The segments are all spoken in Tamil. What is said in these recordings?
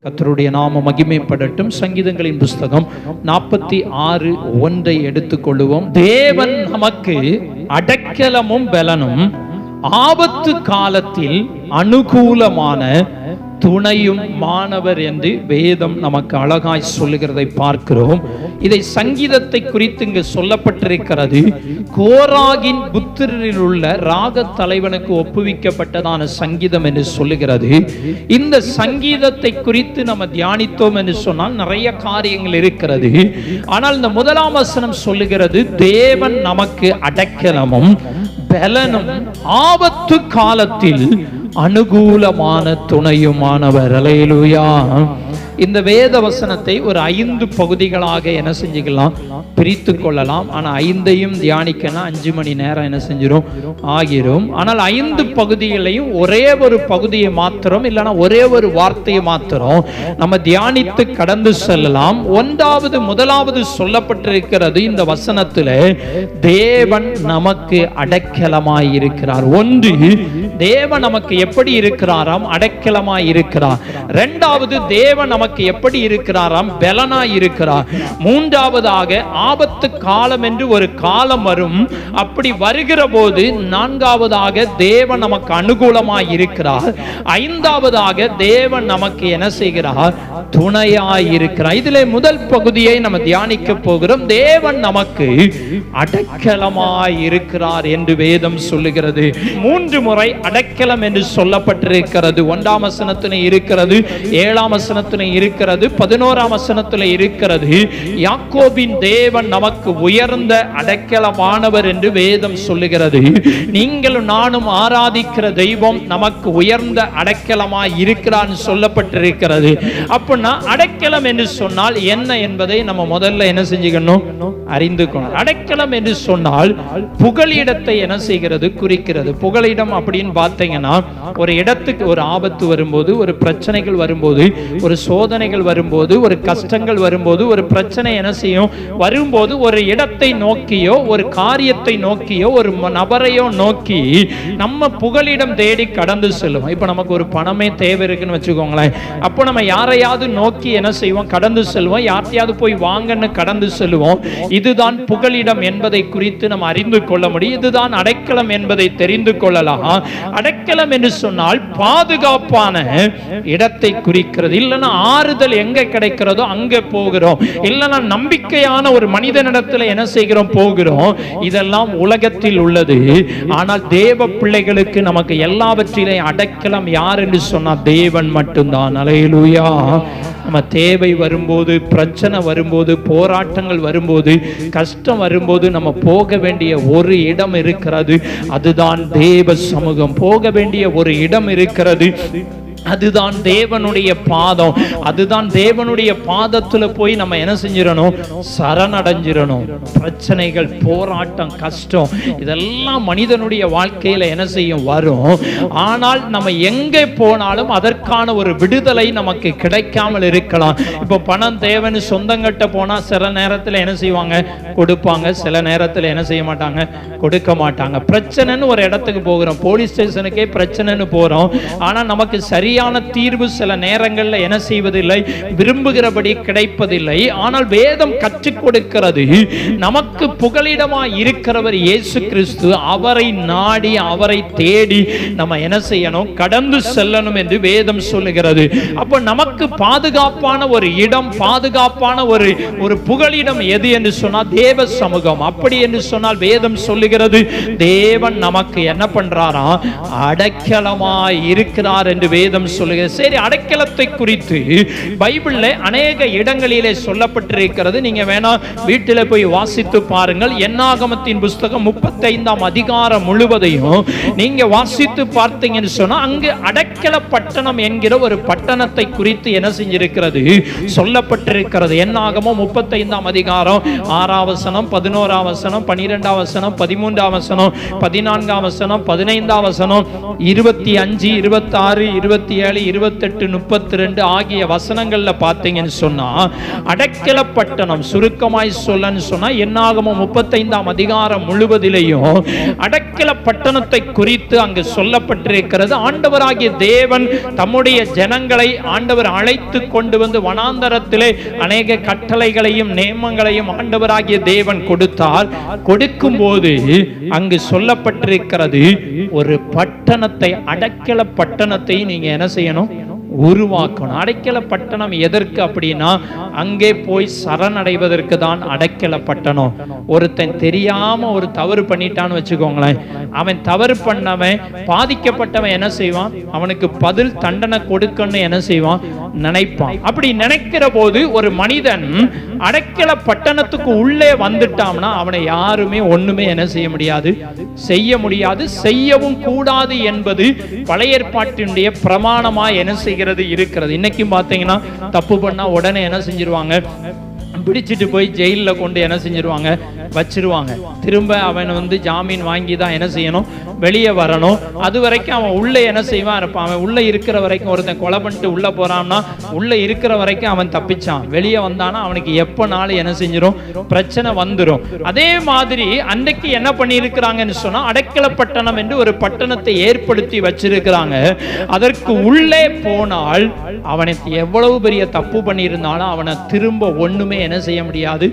கர்த்தருடைய நாம மகிமைப்படட்டும். சங்கீதங்களின் புஸ்தகம் 46:1 எடுத்துக்கொள்ளுவோம். தேவன் நமக்கு அடைக்கலமும் பலனும், ஆபத்து காலத்தில் அனுகூலமான துணையும் மாணவர் என்று வேதம் நமக்கு அழகாய் சொல்லுகிறதை பார்க்கிறோம். இதை சங்கீதத்தை குறித்து இங்கு சொல்லப்பட்டிருக்கிறது. கோராகின் புத்திரரில் உள்ள ராக தலைவனுக்கு ஒப்புவிக்கப்பட்டதான சங்கீதம் என்று சொல்லுகிறது. இந்த சங்கீதத்தை குறித்து நம்ம தியானித்தோம் என்று சொன்னால் நிறைய காரியங்கள் இருக்கிறது. ஆனால் இந்த முதலாம் வசனம் சொல்லுகிறது, தேவன் நமக்கு அடைக்கலமும் பலனும், ஆபத்து காலத்தில் அனுகூலமான துணையுமானவர். அல்லேலூயா. இந்த வேத வசனத்தை ஒரு 5 பகுதிகளாக என்ன செஞ்சுக்கலாம், பிரித்து கொள்ளலாம். ஆனால் 5ஐயும் தியானிக்கணும் 5 மணி நேரம் என்ன செஞ்சிடும், ஆகிரும். ஆனால் 5 பகுதிகளையும் ஒரே ஒரு பகுதியை மாத்திரம், இல்லைன்னா ஒரே ஒரு வார்த்தையை மாத்திரம் நம்ம தியானித்து கடந்து செல்லலாம். முதலாவது சொல்லப்பட்டிருக்கிறது இந்த வசனத்தில், தேவன் நமக்கு அடைக்கலமாய் இருக்கிறார். ஒன்று, தேவன் நமக்கு எப்படி இருக்கிறாராம், அடைக்கலமாய் இருக்கிறார். இரண்டாவது, தேவன் நமக்கு எப்படி இருக்கிறாராம், பலனாய் இருக்கிறார். மூன்றாவதாக, ஆபத்து காலம் என்று ஒரு காலம் வரும். அப்படி வருகிற போது நான்காவதாக, தேவன் நமக்கு அனுகூலமாய் இருக்கிறார். ஐந்தாவதாக, தேவன் நமக்கு என்ன செய்கிறார், துணையாய் இருக்கிறார். இதிலே முதல் பகுதியை நம்ம தியானிக்க போகிறோம். தேவன் நமக்கு அடைக்கலமாய் இருக்கிறார் என்று வேதம் சொல்லுகிறது. 3 முறை அடைக்கலம் என்று சொல்லப்பட்டிருக்கிறது. 1ஆம் வசனத்திலே இருக்கிறது, 7ஆம் வசனத்திலே இருக்கிறது, 11ஆம் வசனத்திலே இருக்கிறது. யாக்கோபின் தேவன் நமக்கு உயர்ந்த அடைக்கலமானவர் என்று வேதம் சொல்லுகிறது. நீங்களும் நானும் ஆராதிக்கிற தெய்வம் நமக்கு உயர்ந்த அடைக்கலமாய் இருக்கிறார் சொல்லப்பட்டிருக்கிறது. அப்படின்னா அடைக்கலம் என்று சொன்னால் என்ன என்பதை நம்ம முதல்ல என்ன செஞ்சுக்கணும், அறிந்து கொள்ளணும். அடைக்கலம் என்று சொன்னால் புகலிடத்தை என்ன செய்கிறது, குறிக்கிறது. புகலிடம் அப்படின்னு பார்த்தீங்கன்னா, ஒரு இடத்துக்கு ஒரு ஆபத்து வரும்போது, ஒரு பிரச்சனைகள் வரும்போது, ஒரு சோதனைகள் வரும்போது, ஒரு கஷ்டங்கள் வரும்போது, ஒரு பிரச்சனை என்ன செய்யும் வரும்போது, ஒரு இடத்தை நோக்கியோ ஒரு காரியத்தை நோக்கியோ ஒரு நபரையோ நோக்கி நம்ம புகலிடம் தேடி கடந்து செல்லும். இப்ப நமக்கு ஒரு பணமே தேவை இருக்குன்னு வச்சுக்கோங்களேன். அப்போ நம்ம யாரையாவது நோக்கி என்ன செய்வோம், கடந்து செல்வோம். யார்த்தையாவது போய் வாங்கன்னு கடந்து செல்வோம். இதுதான் புகலிடம் என்பதை குறித்து நம்ம அறிந்து கொள்ள முடியும். இதுதான் அடைக்கலம் என்பதை தெரிந்து கொள்ளலாம். அடைக்கலம் என்று சொன்னால் பாதுகாப்பான இடத்தை குறிக்கிறது. இல்லைன்னா ஆறுதல் எங்க கிடைக்கிறதோ அங்க போகிறோம். இல்லைன்னா நம்பிக்கையான ஒரு மனிதனிடத்தில் என்ன செய்கிறோம், போகிறோம். இதெல்லாம் உலகத்தில் உள்ளது. ஆனால் தேவ பிள்ளைகளுக்கு நமக்கு எல்லாவற்றிலையும் அடைக்கலம் யார் என்று சொன்னால் தேவன் மட்டும்தான். அல்லேலூயா. நம்ம தேவை வரும்போது, பிரச்சனை வரும்போது, போராட்டங்கள் வரும்போது, கஷ்டம் வரும்போது நம்ம போக வேண்டிய ஒரு இடம் இருக்கிறது. அதுதான் தேவ சமூகம். போக வேண்டிய ஒரு இடம் இருக்கிறது. அதுதான் தேவனுடைய பாதம். அதுதான் தேவனுடைய பாதத்துல போய் நம்ம என்ன செஞ்சிடணும், சரணடைஞ்சிடணும். பிரச்சனைகள், போராட்டம், கஷ்டம் இதெல்லாம் மனிதனுடைய வாழ்க்கையில என்ன செய்யும், வரும். ஆனால் நம்ம எங்கே போனாலும் அதற்கான ஒரு விடுதலை நமக்கு கிடைக்காமல் இருக்கலாம். இப்போ பணம் தேவைன்னு சொந்தங்கிட்ட போனா சில நேரத்தில் என்ன செய்வாங்க, கொடுப்பாங்க. சில நேரத்தில் என்ன செய்ய மாட்டாங்க, கொடுக்க மாட்டாங்க. பிரச்சனைன்னு ஒரு இடத்துக்கு போகிறோம், போலீஸ் ஸ்டேஷனுக்கே பிரச்சனைன்னு போறோம். ஆனா நமக்கு சரியான தீர்வு சில நேரங்கள்ல என்ன செய்வதில்லை, விரும்புகிறபடி கிடைப்பதில்லை. ஆனால் வேதம் கற்றுக் கொடுக்கிறது, நமக்கு புகலிடமாய் இருக்கிறவர் இயேசு கிறிஸ்து. அவரை நாடி, அவரை தேடி நம்ம என்ன செய்யணும், கடந்து செல்லணும் என்று வேதம் சொல்லுகிறது. அப்ப நமக்கு பாதுகாப்பான ஒரு இடம், பாதுகாப்பான ஒரு புகலிடம் எது என்று சொன்னால் தேவ சமூகம். அப்படி என்று சொன்னால் வேதம் சொல்லுகிறது, தேவன் நமக்கு என்ன பண்றாரா, அடைக்கலமாய் இருக்கிறார் என்று வேதம் சொல்லுகிறது. சரி, அடைக்கலத்தை குறித்து பைபிள்ல அநேக இடங்களிலே சொல்லப்பட்டிருக்கிறது. நீங்க வேணா வீட்டில போய் வாசித்து பாருங்கள். என்னாகமத்தின் புஸ்தகம் 35ஆம் அதிகாரம் முழுவதையும் நீங்க வாசித்து பார்த்தீங்கன்னு சொன்னா, அங்கு அடைக்கல பட்டணம் என்கிற ஒரு பட்டணத்தை குறித்து என்ன செஞ்சிருக்கிறது, சொல்லப்பட்டிருக்கிறது. என்னாகமம் 35ஆம் அதிகாரம் 6ஆம் வசனம், 11ஆம் வசனம், 12ஆம் வசனம், 13ஆம் வசனம், 14ஆம் வசனம், 15ஆம் வசனம், 25, 26, 27, 27, 28, 32 ஆகிய வசனங்கள்ல பார்த்தீங்கன்னு சொன்னா அடைக்கல பட்டணம், சுருக்கமாய் சொல்லன்னு சொன்னா என்னாகமம் 35ஆம் அதிகாரம் முழுவதிலேயும் அடைக்கல பட்டணத்தை குறித்து அங்கு சொல்லப்பட்டிருக்கிறது. ஆண்டவராகிய தேவன் தம்முடைய ஜனங்களை ஆண்டவர் அழைத்து கொண்டு வந்து வனாந்தரத்திலே அநேக கட்டளைகளையும் நியமங்களையும் ஆண்டவராகிய தேவன் கொடுத்தார். கொடுக்கும் போது அங்கு சொல்லப்பட்டிருக்கிறது, ஒரு பட்டணத்தை, அடைக்கல பட்டணத்தை நீங்க என்ன செய்யணும்? உருவாக்கணும். அடைக்கல பட்டணம் எதற்கு அப்படின்னா அங்கே போய் சரணடைவதற்கு தான் அடைக்கல பட்டணம். ஒருத்தன் தெரியாம ஒரு தவறு பண்ணிட்டான்னு வச்சுக்கோங்களேன், அவன் தவறு பண்ணவன், பாதிக்கப்பட்டவன் என்ன செய்வான்? அவனுக்கு பதில் தண்டனை கொடுக்கணும்னு என்ன செய்வான்? நினைப்பான். அப்படி நினைக்கிற போது ஒரு மனிதன் அடைக்கல பட்டணத்துக்கு உள்ளே வந்துட்டான்னா அவனை யாருமே ஒண்ணுமே என்ன செய்ய முடியாது? செய்ய முடியாது, செய்யவும் கூடாது என்பது பழைய ஏற்பாட்டினுடைய பிரமாணமா என்ன செய்கிறது இருக்கிறது. இன்னைக்கும் பாத்தீங்கன்னா தப்பு பண்ணா உடனே என்ன செஞ்சிருவாங்க? பிடிச்சிட்டு போய் ஜெயிலில் கொண்டு என்ன செஞ்சிருவாங்க? வச்சிருவாங்க. திரும்ப அவன் வந்து ஜாமீன் வாங்கி தான் என்ன செய்யணும்? வெளியே வரணும். அது வரைக்கும் அவன் உள்ள என்ன செய்வான் இருப்பான். அவன் உள்ள இருக்கிற வரைக்கும், ஒருத்தன் கொலை பண்ணிட்டு உள்ள போறான்னா உள்ள இருக்கிற வரைக்கும் அவன் தப்பிச்சான். வெளியே வந்தானா அவனுக்கு எப்பனாலும் என்ன செஞ்சிடும்? பிரச்சனை வந்துடும். அதே மாதிரி அன்றைக்கு என்ன பண்ணி இருக்கிறாங்கன்னு சொன்னா அடைக்கல பட்டணம் என்று ஒரு பட்டணத்தை ஏற்படுத்தி வச்சிருக்கிறாங்க. அதற்கு உள்ளே போனால் அவனுக்கு எவ்வளவு பெரிய தப்பு பண்ணியிருந்தாலும் அவனை திரும்ப ஒண்ணுமே என்ன செய்ய முடியாது?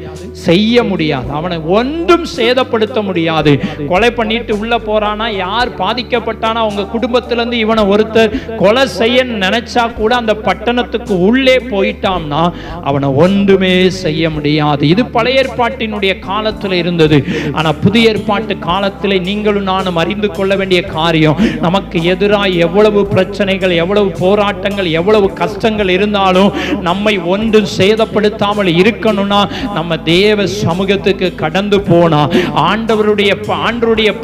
செய்ய முடியாது. அவனை ஒன்றும் சேதப்படுத்த முடியாது. கொலை பண்ணிட்டு உள்ள போறானா, யார் பாதிக்கப்பட்டானா, அவங்க குடும்பத்திலிருந்து இவனை ஒருத்தர் கொலை செய்ய நினைச்சா கூட அந்த பட்டணத்துக்கு உள்ளே போயிட்டான்னா அவனை ஒன்றுமே செய்ய முடியாது. இது பழைய ஏற்பாட்டினுடைய காலத்தில் இருந்தது. ஆனா புதிய ஏற்பாட்டு காலத்தில் நீங்களும் நானும் அறிந்து கொள்ள வேண்டிய காரியம், நமக்கு எதிராக எவ்வளவு பிரச்சனைகள், எவ்வளவு போராட்டங்கள், எவ்வளவு கஷ்டங்கள் இருந்தாலும் நம்மை ஒன்றும் சேதப்படுத்தாமல் இருக்கணும்னா நம்ம தேவ சமூகத்துக்கு கடந்து போனா, ஆண்டவருடைய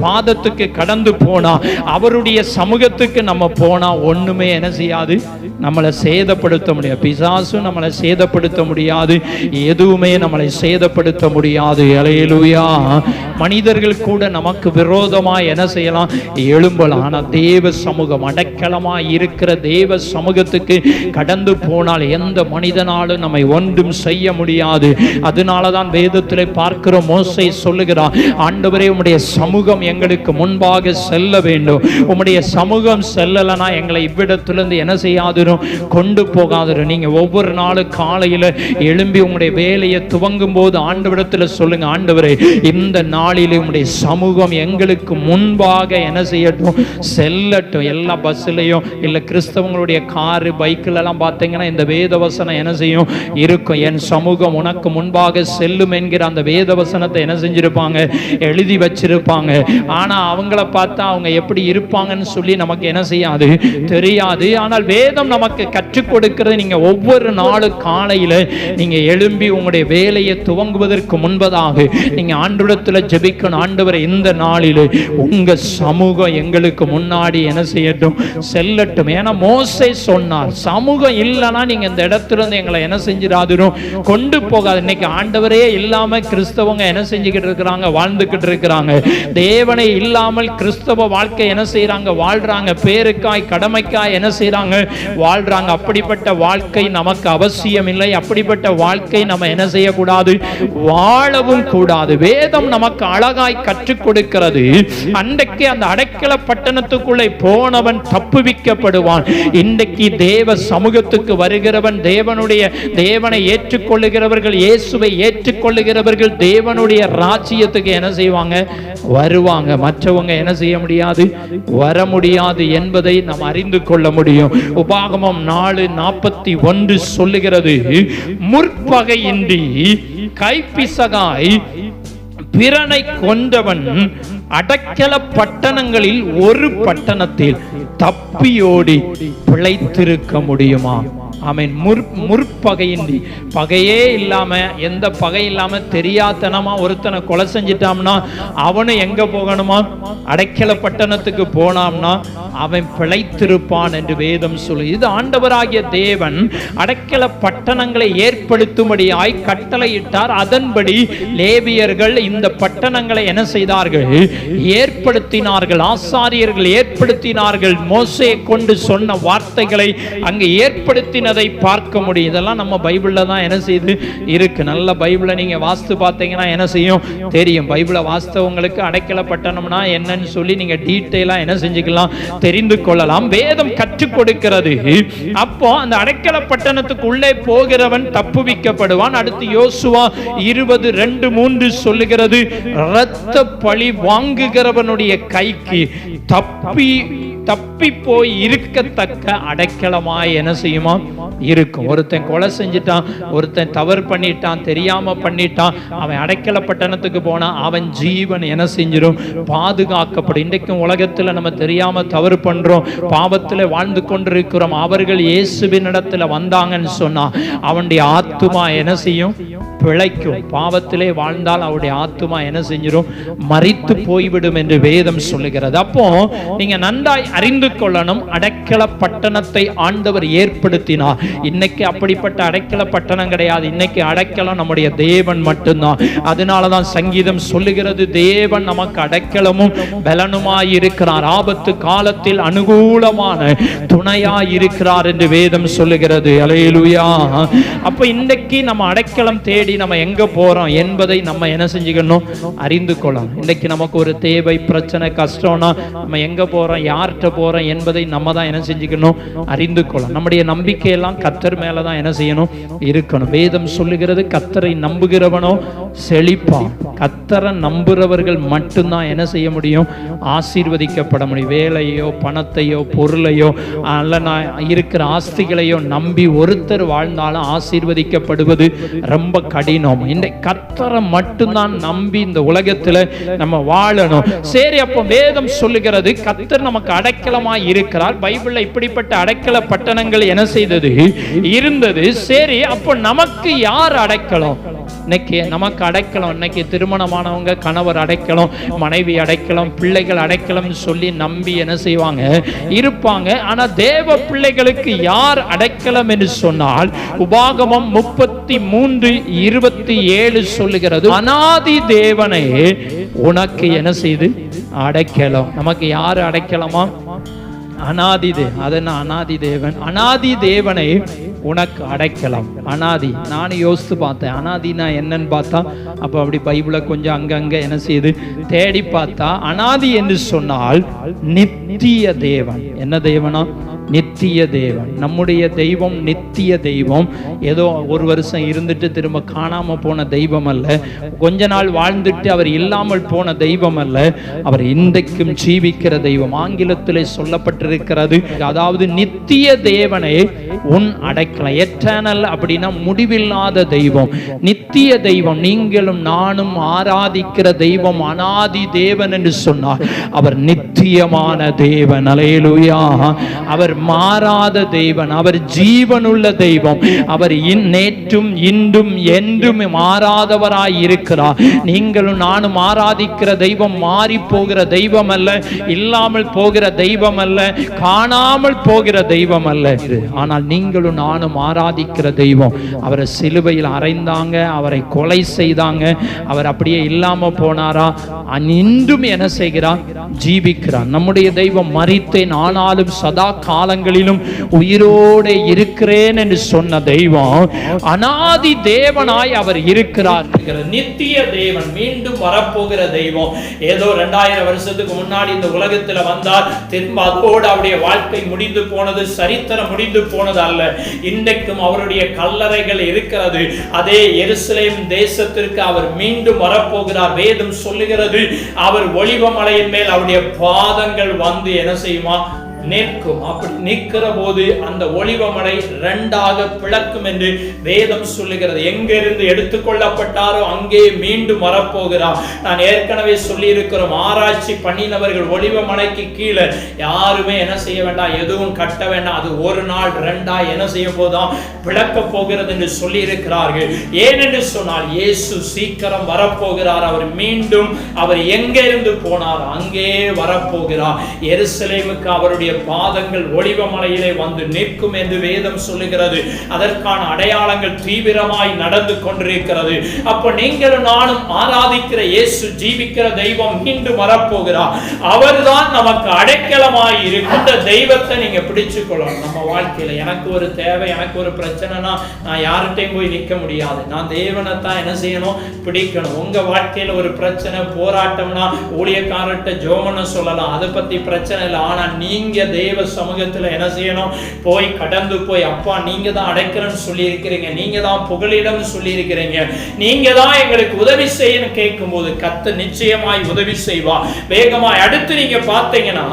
பாதத்துக்கு கடந்து போனா, அவருடைய சமூகத்துக்கு நம்ம போனா ஒண்ணுமே என்ன செய்யாது? நம்மளை சேதப்படுத்த முடியாது. பிசாசு நம்மளை சேதப்படுத்த முடியாது. எதுவுமே நம்மளை சேதப்படுத்த முடியாது. அல்லேலூயா. மனிதர்கள் கூட நமக்கு விரோதமா என்ன செய்யலாம்? எழும்பலாம். ஆனா தேவ சமூகம், அடைக்கலமா இருக்கிற தேவ சமூகத்துக்கு கடந்து போனால் எந்த மனிதனாலும் நம்மை ஒன்றும் செய்ய முடியாது. அதனாலதான் வேதத்திலே பார்க்கிறோம், மோசே சொல்லுகிறான், ஆண்டவரே உம்முடைய சமூகம் எங்களுக்கு முன்பாக செல்ல வேண்டும். உம்முடைய சமூகம் செல்லலனா எங்களை இவ்விடத்திலிருந்து என்ன செய்யாது? கொண்டு போகாது. நீங்க ஒவ்வொரு நாளும் காலையில எழும்பி உங்களுடைய வேலையை துவங்கும் போது ஆண்டவரிடத்தில் சொல்லுங்க, ஆண்டவரே இந்த நாளிலே உம்முடைய சமூகம் எங்களுக்கு முன்பாக என்ன செய்யட்டும்? செல்லட்டும். எல்லா பஸ்லையும் இல்ல கிறிஸ்தவங்களுடைய காரு, பைக்கில் எல்லாம் பார்த்தீங்கன்னா இந்த வேதவசனம் என்ன செய்யும்? இருக்கும். என் சமூகம் உனக்கு முன்பாக செல்லும் என்கிற அந்த வேதவசனத்தை என்ன செஞ்சிருப்பாங்க? எழுதி வச்சிருப்பாங்க. ஆனா அவங்கள பார்த்தா அவங்க எப்படி இருப்பாங்கன்னு சொல்லி நமக்கு என்ன செய்யாது? தெரியாது. ஆனால் வேதம் நமக்கு கற்றுக் கொடுக்கிறது, நீங்க ஒவ்வொரு நாளும் காலையில நீங்க எழும்பி உங்களுடைய வேலையை துவங்குவதற்கு முன்பதாக நீங்க ஆண்டவரிடத்துல ஜெபிக்கணும், ஆண்டவரே இந்த நாளிலே உங்க சமூகம் எங்களுக்கு முன்னாடி என்ன செய்யட்டும்? செல்லட்டும். ஏன்னா மோசே சொன்னார், சமூகம் இல்லைன்னா நீங்க இந்த இடத்துல இருந்து எங்களை என்ன செஞ்சிடாதுரும் கொண்டு போகாது. இன்னைக்கு ஆண்டவரே இல்லாம கிறிஸ்தவங்க என்ன செஞ்சுக்கிட்டு இருக்கிறாங்க? வாழ்ந்துகிட்டு இருக்கிறாங்க. தேவனை இல்லாமல் கிறிஸ்தவ வாழ்க்கை என்ன செய்யறாங்க? வாழ்றாங்க. பேருக்காய், கடமைக்காய் என்ன செய்யறாங்க? வாழ்றாங்க. அப்படிப்பட்ட வாழ்க்கை நமக்கு அவசியம் இல்லை. அப்படிப்பட்ட வாழ்க்கை நம்ம என்ன செய்யக்கூடாது? வாழவும் கூடாது. வேதம் நமக்கு அழகாய் கற்றுக் கொடுக்கிறது. அன்றைக்கு அந்த அடைக்கல பட்டணத்துக்குள்ளே போனவன் தப்புவிக்கப்படுவான். இன்றைக்கு தேவ சமூகத்துக்கு வருகிறவன், தேவனை ஏற்றுக்கொள்ளுகிறவர்கள், இயேசுவை ஏற்றுக்கொள்ளுகிறவர்கள் தேவனுடைய ராஜ்யத்துக்கு என்ன செய்வாங்க? வருவாங்க. மற்றவங்க என்ன செய்ய முடியாது? வர முடியாது என்பதை நாம் அறிந்து கொள்ள முடியும். உபாகமம் 4:41 சொல்லுகிறது, முற்பகையின்றி கைப்பிசகாய் பிறனை கொண்டவன் அடைக்கல பட்டணங்களில் ஒரு பட்டணத்தில் தப்பியோடி பிழைத்திருக்க முடியுமா? ஆமென். முற்பகையின்றி, பகையே இல்லாம, எந்த பகை இல்லாம தெரியாதனமா ஒருத்தனை கொலை செஞ்சிட்டாம்னா அவனு எங்க போகணுமா? அடைக்கல பட்டணத்துக்கு போனாம்னா அவன் பிழைத்திருப்பான் என்று வேதம் சொல்லு. இது ஆண்டவராகிய தேவன் அடைக்கல பட்டணங்களை ஏற்படுத்தும்படியாய் கட்டளையிட்டார். அதன்படி லேவியர்கள் இந்த பட்டணங்களை என்ன செய்தார்கள்? ஏற்படுத்தினார்கள். ஆசாரியர்கள் ஏற்படுத்தினார்கள். மோசே கொண்டு சொன்ன வார்த்தைகளை அங்கு ஏற்படுத்தினதை பார்க்க முடியும். இதெல்லாம் நம்ம பைபிள்ல தான் என்ன செய்து இருக்கு. நல்ல பைபிளை நீங்க வாஸ்து பார்த்தீங்கன்னா என்ன செய்யும் தெரியும். பைபிளை வாஸ்தவங்களுக்கு அடைக்கல பட்டணம்னா என்னன்னு சொல்லி நீங்க டீட்டெயிலா என்ன செஞ்சுக்கலாம், தெரிந்து கொள்ளலாம். வேதம் கற்றுக் கொடுக்கிறது. அப்போ அந்த அடைக்கல பட்டணத்துக்கு உள்ளே போகிறவன் தப்புவிக்கப்படுவான். அடுத்து யோசுவா 20:2-3 சொல்லுகிறது, இரத்த பழி வாங்குகிறவனுடைய கைக்கு தப்பி போய் இருக்கத்தக்க அடைக்கலமாய் என்ன செய்யுமா இருக்கும். ஒருத்தன் கொலை செஞ்சிட்டான், ஒருத்தன் தவறு பண்ணிட்டான், தெரியாம பண்ணிட்டான், அவன் அடைக்கல பட்டணத்துக்கு போனா அவன் ஜீவன் என்ன செஞ்சிடும்? பாதுகாக்கப்படும். இன்றைக்கும் உலகத்துல நம்ம தெரியாம தவறு பண்றோம், பாவத்துல வாழ்ந்து கொண்டிருக்கிறோம். அவர்கள் இயேசுவின் இடத்துல வந்தாங்கன்னு சொன்னா அவனுடைய ஆத்துமா என்ன செய்யும்? பிழைக்கும். பாவத்திலே வாழ்ந்தால் அவருடைய ஆத்துமா என்ன செஞ்சிடும்? மரித்து போய்விடும் என்று வேதம் சொல்லுகிறது. அப்போ நீங்க நன்றாய் அறிந்து கொள்ளணும், அடைக்கல பட்டணத்தை ஆண்டவர் ஏற்படுத்தினார். இன்னைக்கு அப்படிப்பட்ட அடைக்கல பட்டணம் கிடையாது. இன்னைக்கு அடைக்கலம் நம்முடைய தேவன் மட்டும்தான். அதனாலதான் சங்கீதம் சொல்லுகிறது, தேவன் நமக்கு அடைக்கலமும் பலனுமாய் இருக்கிறார், ஆபத்து காலத்தில் அனுகூலமான துணையாய் இருக்கிறார் என்று வேதம் சொல்லுகிறது. அல்லேலூயா. அப்ப இன்னைக்கு நம்ம அடைக்கலம் தேடி நம்ம எங்க போறோம் என்பதை நம்ம என்ன செஞ்சுக்கணும்? அறிந்து கொள்ளலாம். இன்னைக்கு நமக்கு ஒரு தேவை, பிரச்சனை, கஷ்டம்னா நம்ம எங்க போறோம், யார்கிட்ட போறோம் என்பதை நம்ம தான் என்ன செஞ்சுக்கணும்? அறிந்து கொள்ளலாம். நம்முடைய நம்பிக்கையெல்லாம் கர்த்தர் மேலதான் என்ன செய்யணும்? இருக்கணும். வேதம் சொல்லுகிறது, கர்த்தரை நம்புகிறவனோ செழிப்பான். கர்த்தரை நம்புறவர்கள் மட்டும்தான் என்ன செய்ய முடியும்? ஆசீர்வதிக்கப்பட முடியும். வேலையோ பணத்தையோ பொருளையோ அல்ல இருக்கிற ஆஸ்திகளையோ நம்பி ஒருத்தர் வாழ்ந்தாலும் ஆசீர்வதிக்கப்படுவது ரொம்ப கடினம். இந்த கர்த்தரை மட்டும்தான் நம்பி இந்த உலகத்துல நம்ம வாழணும். சரி, அப்போ வேதம் சொல்லுகிறது கர்த்தர் நமக்கு அடைக்கலமாய் இருக்கிறார். பைபிள்ல இப்படிப்பட்ட அடைக்கல பட்டணங்கள் என்ன செய்தது? இருந்தது. சரி, அப்போ நமக்கு யார் அடைக்கலம்? இன்னைக்கு நமக்கு அடைக்கலம். இன்னைக்கு திருமணமானவங்க கணவர் அடைக்கலம், மனைவி அடைக்கலம், பிள்ளைகள் அடைக்கலம் சொல்லி நம்பி என்ன செய்வாங்க? இருப்பாங்க. ஆனா தேவ பிள்ளைகளுக்கு யார் அடைக்கலம் என்று சொன்னால் உபாகமம் 33:27 சொல்லுகிறது, அநாதி தேவனே உனக்கு என்ன செய்து அடைக்கலம். நமக்கு யாரு அடைக்கலமா? அநாதி தேவன். அநாதி தேவனை உனக்கு அடைக்கலாம். அநாதி, நானும் யோசித்து பார்த்தேன், அநாதினா என்னன்னு பார்த்தா, அப்ப அப்படி பைபிளை கொஞ்சம் அங்கங்க என்ன செய்து தேடி பார்த்தா, அநாதி என்று சொன்னால் நித்திய தேவன். என்ன தேவனா? நித்திய தேவன். நம்முடைய தெய்வம் நித்திய தெய்வம். ஏதோ ஒரு வருஷம் இருந்துட்டு திரும்ப காணாம போன தெய்வம் அல்ல. கொஞ்ச நாள் வாழ்ந்துட்டு அவர் இல்லாமல் போன தெய்வம் அல்ல. அவர் இன்றைக்கும் ஜீவிக்கிற தெய்வம். ஆங்கிலத்திலே சொல்லப்பட்டிருக்கிறது, அதாவது நித்திய தேவனை உன் அடைக்கலாம். எட்டர்னல் அப்படின்னா முடிவில்லாத தெய்வம், நித்திய தெய்வம். நீங்களும் நானும் ஆராதிக்கிற தெய்வம் அநாதி தேவன் என்று சொன்னார். அவர் நித்தியமான தேவன். அல்லேலூயா. அவர் மாறாத தேவன், அவர் ஜீவனுள்ள தெய்வம். அவர் நேற்றும் இன்றும் என்றும் மாறாதவராய் இருக்கிறார். நீங்களும் நானும் ஆராதிக்கிற தெய்வம் மாறி போகிற தெய்வம் அல்ல, இல்லாமல் போகிற தெய்வம் அல்ல, காணாமல் போகிற தெய்வம் அல்ல. ஆனால் நீங்களும் நானும் ஆராதிக்கிற தெய்வம். அவரை சிலுவையில் அறைந்தாங்க, அவரை கொலை செய்தாங்க, அவர் அப்படியே இல்லாம போனாரா? இன்றும் என்ன செய்கிறார்? ஜீவிக்கிறார். நம்முடைய தெய்வம் மரித்தேன் ஆனாலும் சதா காலங்களிலும் உயிரோடு இருக்கிறேன் என்று சொன்ன தெய்வம் அநாதி தேவனாய் அவர் இருக்கிறார். நித்திய தேவன், மீண்டும் வரப்போகிற தெய்வம். ஏதோ 2000 வருஷத்துக்கு முன்னாடி இந்த உலகத்தில் வந்தார், திரும்ப அதோடு அவருடைய வாழ்க்கை முடிந்து போனது, சரித்திரம் முடிந்து போனது அல்ல. இன்றைக்கும் அவருடைய கல்லறைகள் இருக்கிறது. அதே எருசலேம் தேசத்திற்கு அவர் மீண்டும் வரப்போகிறார். வேதம் சொல்லுகிறது, அவர் ஒலிவ மலையின் மேல் அவருடைய பாதங்கள் வந்து என்ன செய்யுமா? நிற்கும். அப்படி நிற்கிற போது அந்த ஒலிவமலை இரண்டாக பிளக்கும் என்று வேதம் சொல்லுகிறது. எங்கிருந்து எடுத்துக்கொள்ளப்பட்டாரோ அங்கே மீண்டும் வரப்போகிறார். நான் ஏற்கனவே சொல்லி இருக்கிறோம், ஆராய்ச்சி பண்ணினவர்கள் ஒலிவமலைக்கு கீழே யாருமே என்ன செய்ய வேண்டாம், எதுவும் கட்ட வேண்டாம், அது ஒரு நாள் இரண்டா என்ன செய்ய போதும் பிளக்க போகிறது என்று சொல்லி இருக்கிறார்கள். ஏனென்று சொன்னால் இயேசு சீக்கிரம் வரப்போகிறார். அவர் மீண்டும் அவர் எங்கிருந்து போனார் அங்கே வரப்போகிறார். எருசலேமுக்கு அவருடைய பாதங்கள் ஒலிவமலையிலே வந்து நிற்கும் என்று வேதம் சொல்லுகிறது. அதற்கான அடையாளங்கள் தீவிரமாய் நடந்து கொண்டிருக்கிறது. அப்ப நீங்களும் நானும் ஆராதிக்கிற இயேசு ஜீவிக்கிற தெய்வம் மீண்டும் வரப்போகிறார். அவர்தான் நமக்கு அடைக்கலமாய் இருக்கின்ற தெய்வத்தை நீங்க பிடிச்சுக்கொள்ளணும். நம்ம வாழ்க்கையில எனக்கு ஒரு தேவை, எனக்கு ஒரு பிரச்சனைனா நான் யார்கிட்டையும் போய் நிற்க முடியாது. நான் தேவனை தான் என்ன செய்யணும், பிடிக்கணும். உங்க வாழ்க்கையில ஒரு பிரச்சனை போராட்டம்னா ஊழியக்காரர்கிட்ட ஜோமனை சொல்லலாம், அதை பத்தி பிரச்சனை இல்லை. ஆனா நீங்க தேவ சமூகத்துல என்ன செய்யணும், போய் கடந்து போய் அப்பா நீங்க தான் அடைக்கிறேன்னு சொல்லி இருக்கிறீங்க, நீங்க தான் புகலிடம் சொல்லி இருக்கிறீங்க, நீங்க தான் எங்களுக்கு உதவி செய்யணும் கேட்கும் போது கர்த்தர் நிச்சயமாய் உதவி செய்வா. வேகமாய் அடுத்து நீங்க பார்த்தீங்கன்னா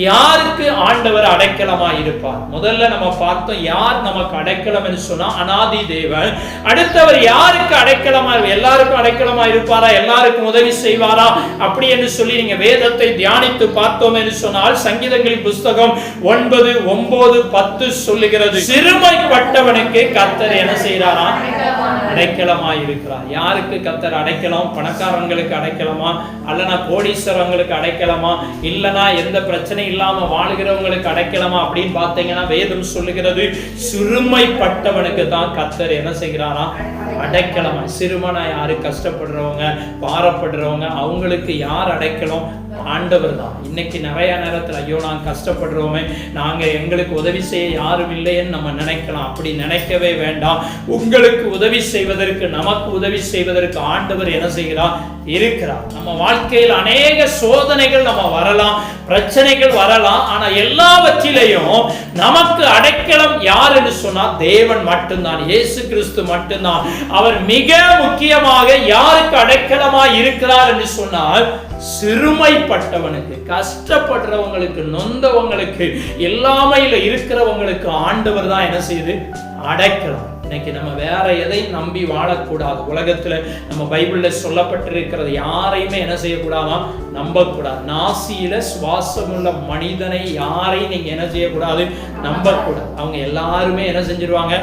யாருக்கு ஆண்டவர் அடைக்கலமாய் இருப்பார். முதல்ல நம்ம பார்த்தோம் யார் நமக்கு அடைக்கலம் என்று சொன்னா அநாதி தேவன். அடுத்தவர் யாருக்கு அடைக்கலமா, எல்லாருக்கும் அடைக்கலமா இருப்பாரா, எல்லாருக்கும் உதவி செய்வாரா அப்படி என்று சொல்லி நீங்க வேதத்தை தியானித்து பார்த்தோம் என்று சொன்னால் சங்கீதங்களின் புஸ்தகம் 9, 9, 10 சொல்லுகிறது, சிறுமைப்பட்டவனுக்கு கர்த்தர் என்ன செய்யறாரா, அடைக்கலமாய் இருக்கிறார். யாருக்கு கர்த்தர் அடைக்கலம்? பணக்காரங்களுக்கு அடைக்கலமா, அல்லனா கோடீஸ்வரங்களுக்கு அடைக்கலமா, இல்லனா எந்த பிரச்சனை இல்லாம வாழுகிறவங்களுக்கு அடைக்கலமா அப்படின்னு பார்த்தீங்கன்னா வேதம் சொல்லுகிறது சிறுமைப்பட்டவனுக்கு தான் கர்த்தர் என்ன செய்கிறாரா, அடைக்கலமா. சிறுமனா யாரு, கஷ்டப்படுறவங்க பாரப்படுறவங்க, அவங்களுக்கு யார் அடைக்கலம்? ஆண்டவர் தான். இன்னைக்கு நிறைய நேரத்தில் ஐயோ நான் கஷ்டப்படுறோமே, நாங்க எங்களுக்கு உதவி செய்ய யாரும் இல்லைன்னு நம்ம நினைக்கலாம். அப்படி நினைக்கவே வேண்டாம். உங்களுக்கு உதவி செய்வதற்கு, நமக்கு உதவி செய்வதற்கு ஆண்டவர் என்ன செய்கிறார், இருக்கிறார். நம்ம வாழ்க்கையில் அநேக சோதனைகள் நம்ம வரலாம், பிரச்சனைகள் வரலாம். ஆனா எல்லாவற்றிலையும் நமக்கு அடைக்கலம் யார் என்று சொன்னா தேவன் மட்டும்தான், இயேசு கிறிஸ்து மட்டும்தான். அவர் மிக முக்கியமாக யாருக்கு அடைக்கலமாய் இருக்கிறார் என்று சொன்னால் சிறுமைப்பட்டவனுக்கு, கஷ்டப்படுறவங்களுக்கு, நொந்தவங்களுக்கு, எல்லாமையில இருக்கிறவங்களுக்கு ஆண்டவர் தான் என்ன செய்யுது, அடைக்கலாம். இன்னைக்கு நம்ம வேற எதையும் நம்பி வாழக்கூடாது. உலகத்துல நம்ம பைபிள்ல சொல்லப்பட்டிருக்கிறது யாரையுமே என்ன செய்யக்கூடாதான், நம்பக்கூடாது. நாசியில சுவாசமுள்ள மனிதனை யாரையும் நீங்க என்ன செய்யக்கூடாது, நம்பக்கூடாது. அவங்க எல்லாருமே என்ன செஞ்சிருவாங்க,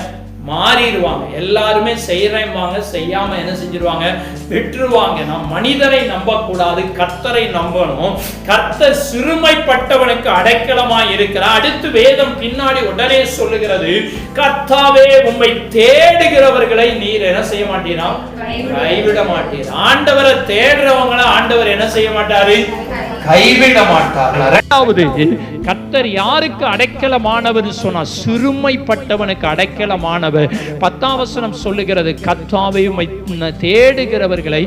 மாறிடுவாங்க. எல்லாருமே செய்யறவாங்க, செய்யாம என்ன செஞ்சிருவாங்க, விட்டுருவாங்க. நாம் மனிதரை நம்பக்கூடாது, கர்த்தரை நம்பணும். கர்த்தர் சிறுமைப்பட்டவனுக்கு அடைக்கலமாய் இருக்கிறார். அடுத்து வேதம் பின்னாடி உடனே சொல்லுகிறது, கர்த்தாவே உம்மை தேடுகிறவர்களை நீர் என்ன செய்ய மாட்டீரா, கைவிட மாட்டீர். ஆண்டவரை தேடுறவங்களை ஆண்டவர் என்ன செய்ய மாட்டாரு, கைவிட மாட்டார். இரண்டாவது கர்த்தர் யாருக்கு அடைக்கலமானவர் சொன்னா சிறுமைப்பட்டவனுக்கு அடைக்கலமானவர். 10ஆம் வசனம் சொல்லுகிறது, கர்த்தாவே உம்மை தேடுகிறவர்களை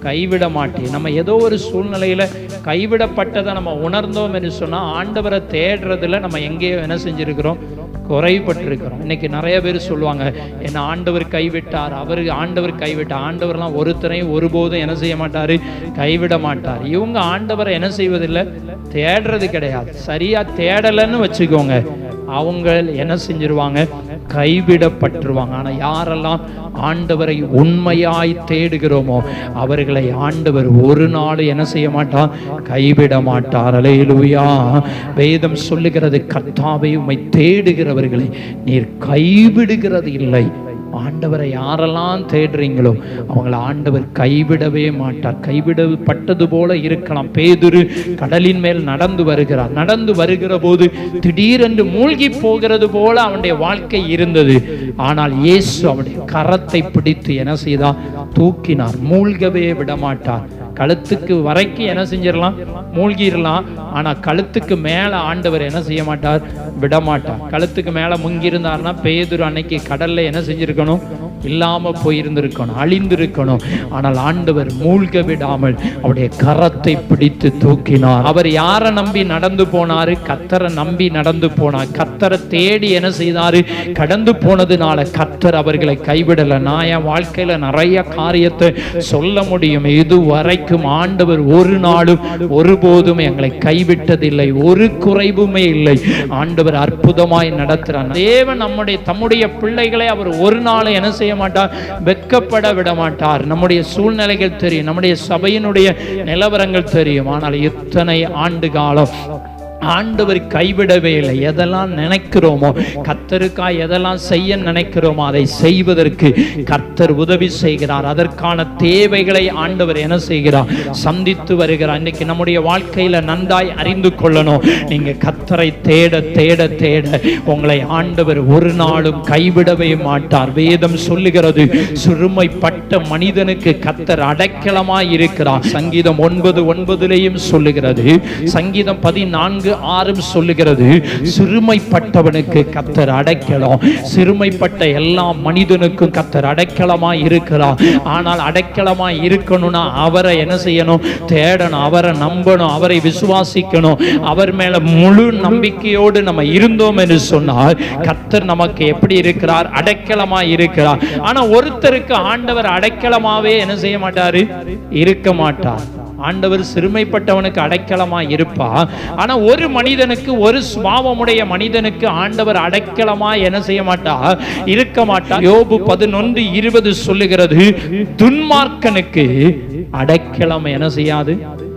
கைவிட மாட்டேன். நம்ம ஏதோ ஒரு சூழ்நிலையில கைவிடப்பட்டதை நம்ம உணர்ந்தோம் என்று சொன்னா ஆண்டவரை தேடுறதுல நம்ம எங்கேயோ என்ன செஞ்சிருக்கிறோம், குறைபட்டிருக்கிறோம். இன்னைக்கு நிறைய பேர் சொல்லுவாங்க, என்ன ஆண்டவர் கைவிட்டார், ஆண்டவர் கைவிட்டார். ஆண்டவர்லாம் ஒருத்தரையும் ஒருபோதும் என்ன செய்ய மாட்டாரு, கைவிட மாட்டார். இவங்க ஆண்டவரை என்ன செய்வதில்லை, தேடுறது கிடையாது. சரியா தேடலன்னு வச்சுக்கோங்க, அவங்க என்ன செஞ்சிருவாங்க, கைவிடப்பட்டுருவாங்க. ஆனா யாரெல்லாம் ஆண்டவரை உண்மையாய் தேடுகிறோமோ அவர்களை ஆண்டவர் ஒரு நாள் என்ன செய்ய மாட்டார், கைவிட மாட்டார். அல்லேலூயா. வேதம் சொல்லுகிறது, கர்த்தாவே உம்மை தேடுகிறவர்களை நீர் கைவிடுகிறது இல்லை. ஆண்டவரை யாரெல்லாம் தேடுறீங்களோ அவங்களை ஆண்டவர் கைவிடவே மாட்டார். கைவிடப்பட்டது போல இருக்கலாம். பேதுரு கடலின் மேல் நடந்து வருகிறார். நடந்து வருகிற போது திடீரென்று மூழ்கி போகிறது போல அவனுடைய வாழ்க்கை இருந்தது. ஆனால் இயேசு அவனுடைய கரத்தை பிடித்து என்ன செய்தார், தூக்கினார். மூழ்கவே விடமாட்டார். கழுத்துக்கு வரைக்கும் என்ன செஞ்சிடலாம், மூழ்கிடலாம். ஆனா கழுத்துக்கு மேல ஆண்டவர் என்ன செய்ய மாட்டார், விடமாட்டார். கழுத்துக்கு மேல முங்கி இருந்தார்னா பேதுரு அன்னைக்கு கடல்ல என்ன செஞ்சிருக்கணும், இல்லாம போயிருந்திருக்கணும், அழிந்திருக்கணும். ஆனால் ஆண்டவர் மூழ்க விடாமல் அவருடைய கரத்தை பிடித்து தூக்கினார். அவர் யாரை நம்பி நடந்து போனாரு? கர்த்தரை நம்பி நடந்து போனார். கர்த்தரை தேடி என்ன செய்தாரு? கடந்து போனதுனால கர்த்தர் அவர்களை கைவிடல. நான் என் வாழ்க்கையில நிறைய காரியத்தை சொல்ல முடியும். இதுவரைக்கும் ஆண்டவர் ஒரு நாளும் ஒருபோதும் எங்களை கைவிட்டதில்லை, ஒரு குறைவுமே இல்லை. ஆண்டவர் அற்புதமாய் நடத்துறார். தேவன் தம்முடைய பிள்ளைகளை அவர் ஒரு நாள் என்ன செய்ய மாட்டார்? வெட்கப்பட விட மாட்டார். நம்முடைய சூழ்நிலைகள் தெரியும், நம்முடைய சபையினுடைய நிலவரங்கள் தெரியும். ஆனால் இத்தனை ஆண்டு காலம் ஆண்டவர் கைவிடவே இல்லை. எதெல்லாம் நினைக்கிறோமோ, கர்த்தருக்காய் எதெல்லாம் செய்ய நினைக்கிறோமோ அதை செய்வதற்கு கர்த்தர் உதவி செய்கிறார். அதற்கான தேவைகளை ஆண்டவர் என்ன செய்கிறார்? சந்தித்து வருகிறார். இன்னைக்கு நம்முடைய வாழ்க்கையில நன்றாய் அறிந்து கொள்ளணும். நீங்க கர்த்தரை தேட தேட தேட உங்களை ஆண்டவர் ஒரு நாளும் கைவிடவே மாட்டார். வேதம் சொல்லுகிறது, சிறுமைப்பட்ட மனிதனுக்கு கர்த்தர் அடைக்கலமாய் இருக்கிறார். சங்கீதம் 9:9 சொல்லுகிறது. சங்கீதம் 14:6 சொல்லுகிறது, சிறுமைப்பட்டவனுக்கு கர்த்தர் அடைக்கலம். சிறுமைப்பட்ட எல்லா மனிதனுக்கும் கர்த்தர் அடைக்கலமாய் இருக்கிறார். ஆனால் அடைக்கலமாய் இருக்கணும்னா அவரை என்ன செய்யணும்? தேடணும், அவரை நம்பணும், அவரை விசுவாசிக்கணும். அவர் மேல முழு நம்பிக்கையோடு நம்ம இருந்தோம் என்று சொன்னால் கர்த்தர் நமக்கு எப்படி இருக்கிறார்? அடைக்கலமாய் இருக்கிறார். ஆனா ஒருத்தருக்கு ஆண்டவர் அடைக்கலமாவே என்ன செய்ய மாட்டாரு? இருக்க மாட்டார். ஆண்டவர் சிறுமைப்பட்டவனுக்கு அடைக்கலமா இருப்பா. ஆனா ஒரு மனிதனுக்கு, ஒரு சுபாவமுடைய மனிதனுக்கு ஆண்டவர் அடைக்கலமா என்ன செய்ய மாட்டார்? இருக்க மாட்டார். யோபு 11:20 சொல்லுகிறது, துன்மார்க்கனுக்கு அடைக்கலம் என்ன செய்யாது?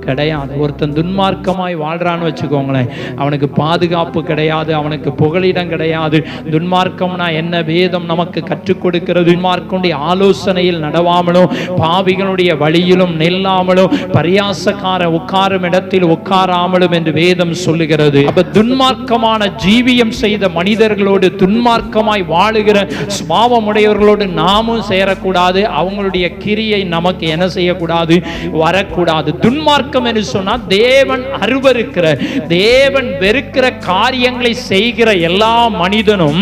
கிடையாது. ஒருத்தன் துன்மார்க்கமாய் வாழ்றான்னு வச்சுக்கோங்களேன், அவனுக்கு பாதுகாப்பு கிடையாது, அவனுக்கு புகலிடம் கிடையாது. துன்மார்க்கம்னா என்ன? வேதம் நமக்கு கற்றுக் கொடுக்கிறது. துன்மார்க்கனுடைய ஆலோசனையில் நடவாமலும், பாவிகளுடைய வழியிலும் நில்லாமலும், பரியாசக்கார உட்காரும் இடத்தில் உட்காராமலும் என்று வேதம் சொல்லுகிறது. அப்ப துன்மார்க்கமான ஜீவியம் செய்த மனிதர்களோடு, துன்மார்க்கமாய் வாழுகிற சுபாவமுடையவர்களோடு நாமும் சேரக்கூடாது. அவங்களுடைய கிரியை நமக்கு என்ன செய்யக்கூடாது? வரக்கூடாது. துன்மார்க்க என்று சொன்னா தேவன் அருவருக்கிற, தேவன் வெறுக்கிற காரியங்களை செய்கிற எல்லா மனிதனும்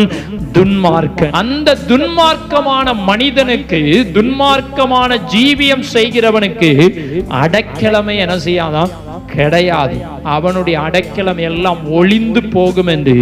துன்மார்க்கன். அந்த துன்மார்க்கமான மனிதனுக்கு, துன்மார்க்கமான ஜீவியம் செய்கிறவனுக்கு அடைக்கலமே என்ன செய்யாதான்? கிடையாது. அவனுடைய அடைக்கலம் எல்லாம் ஒளிந்து போகும் என்று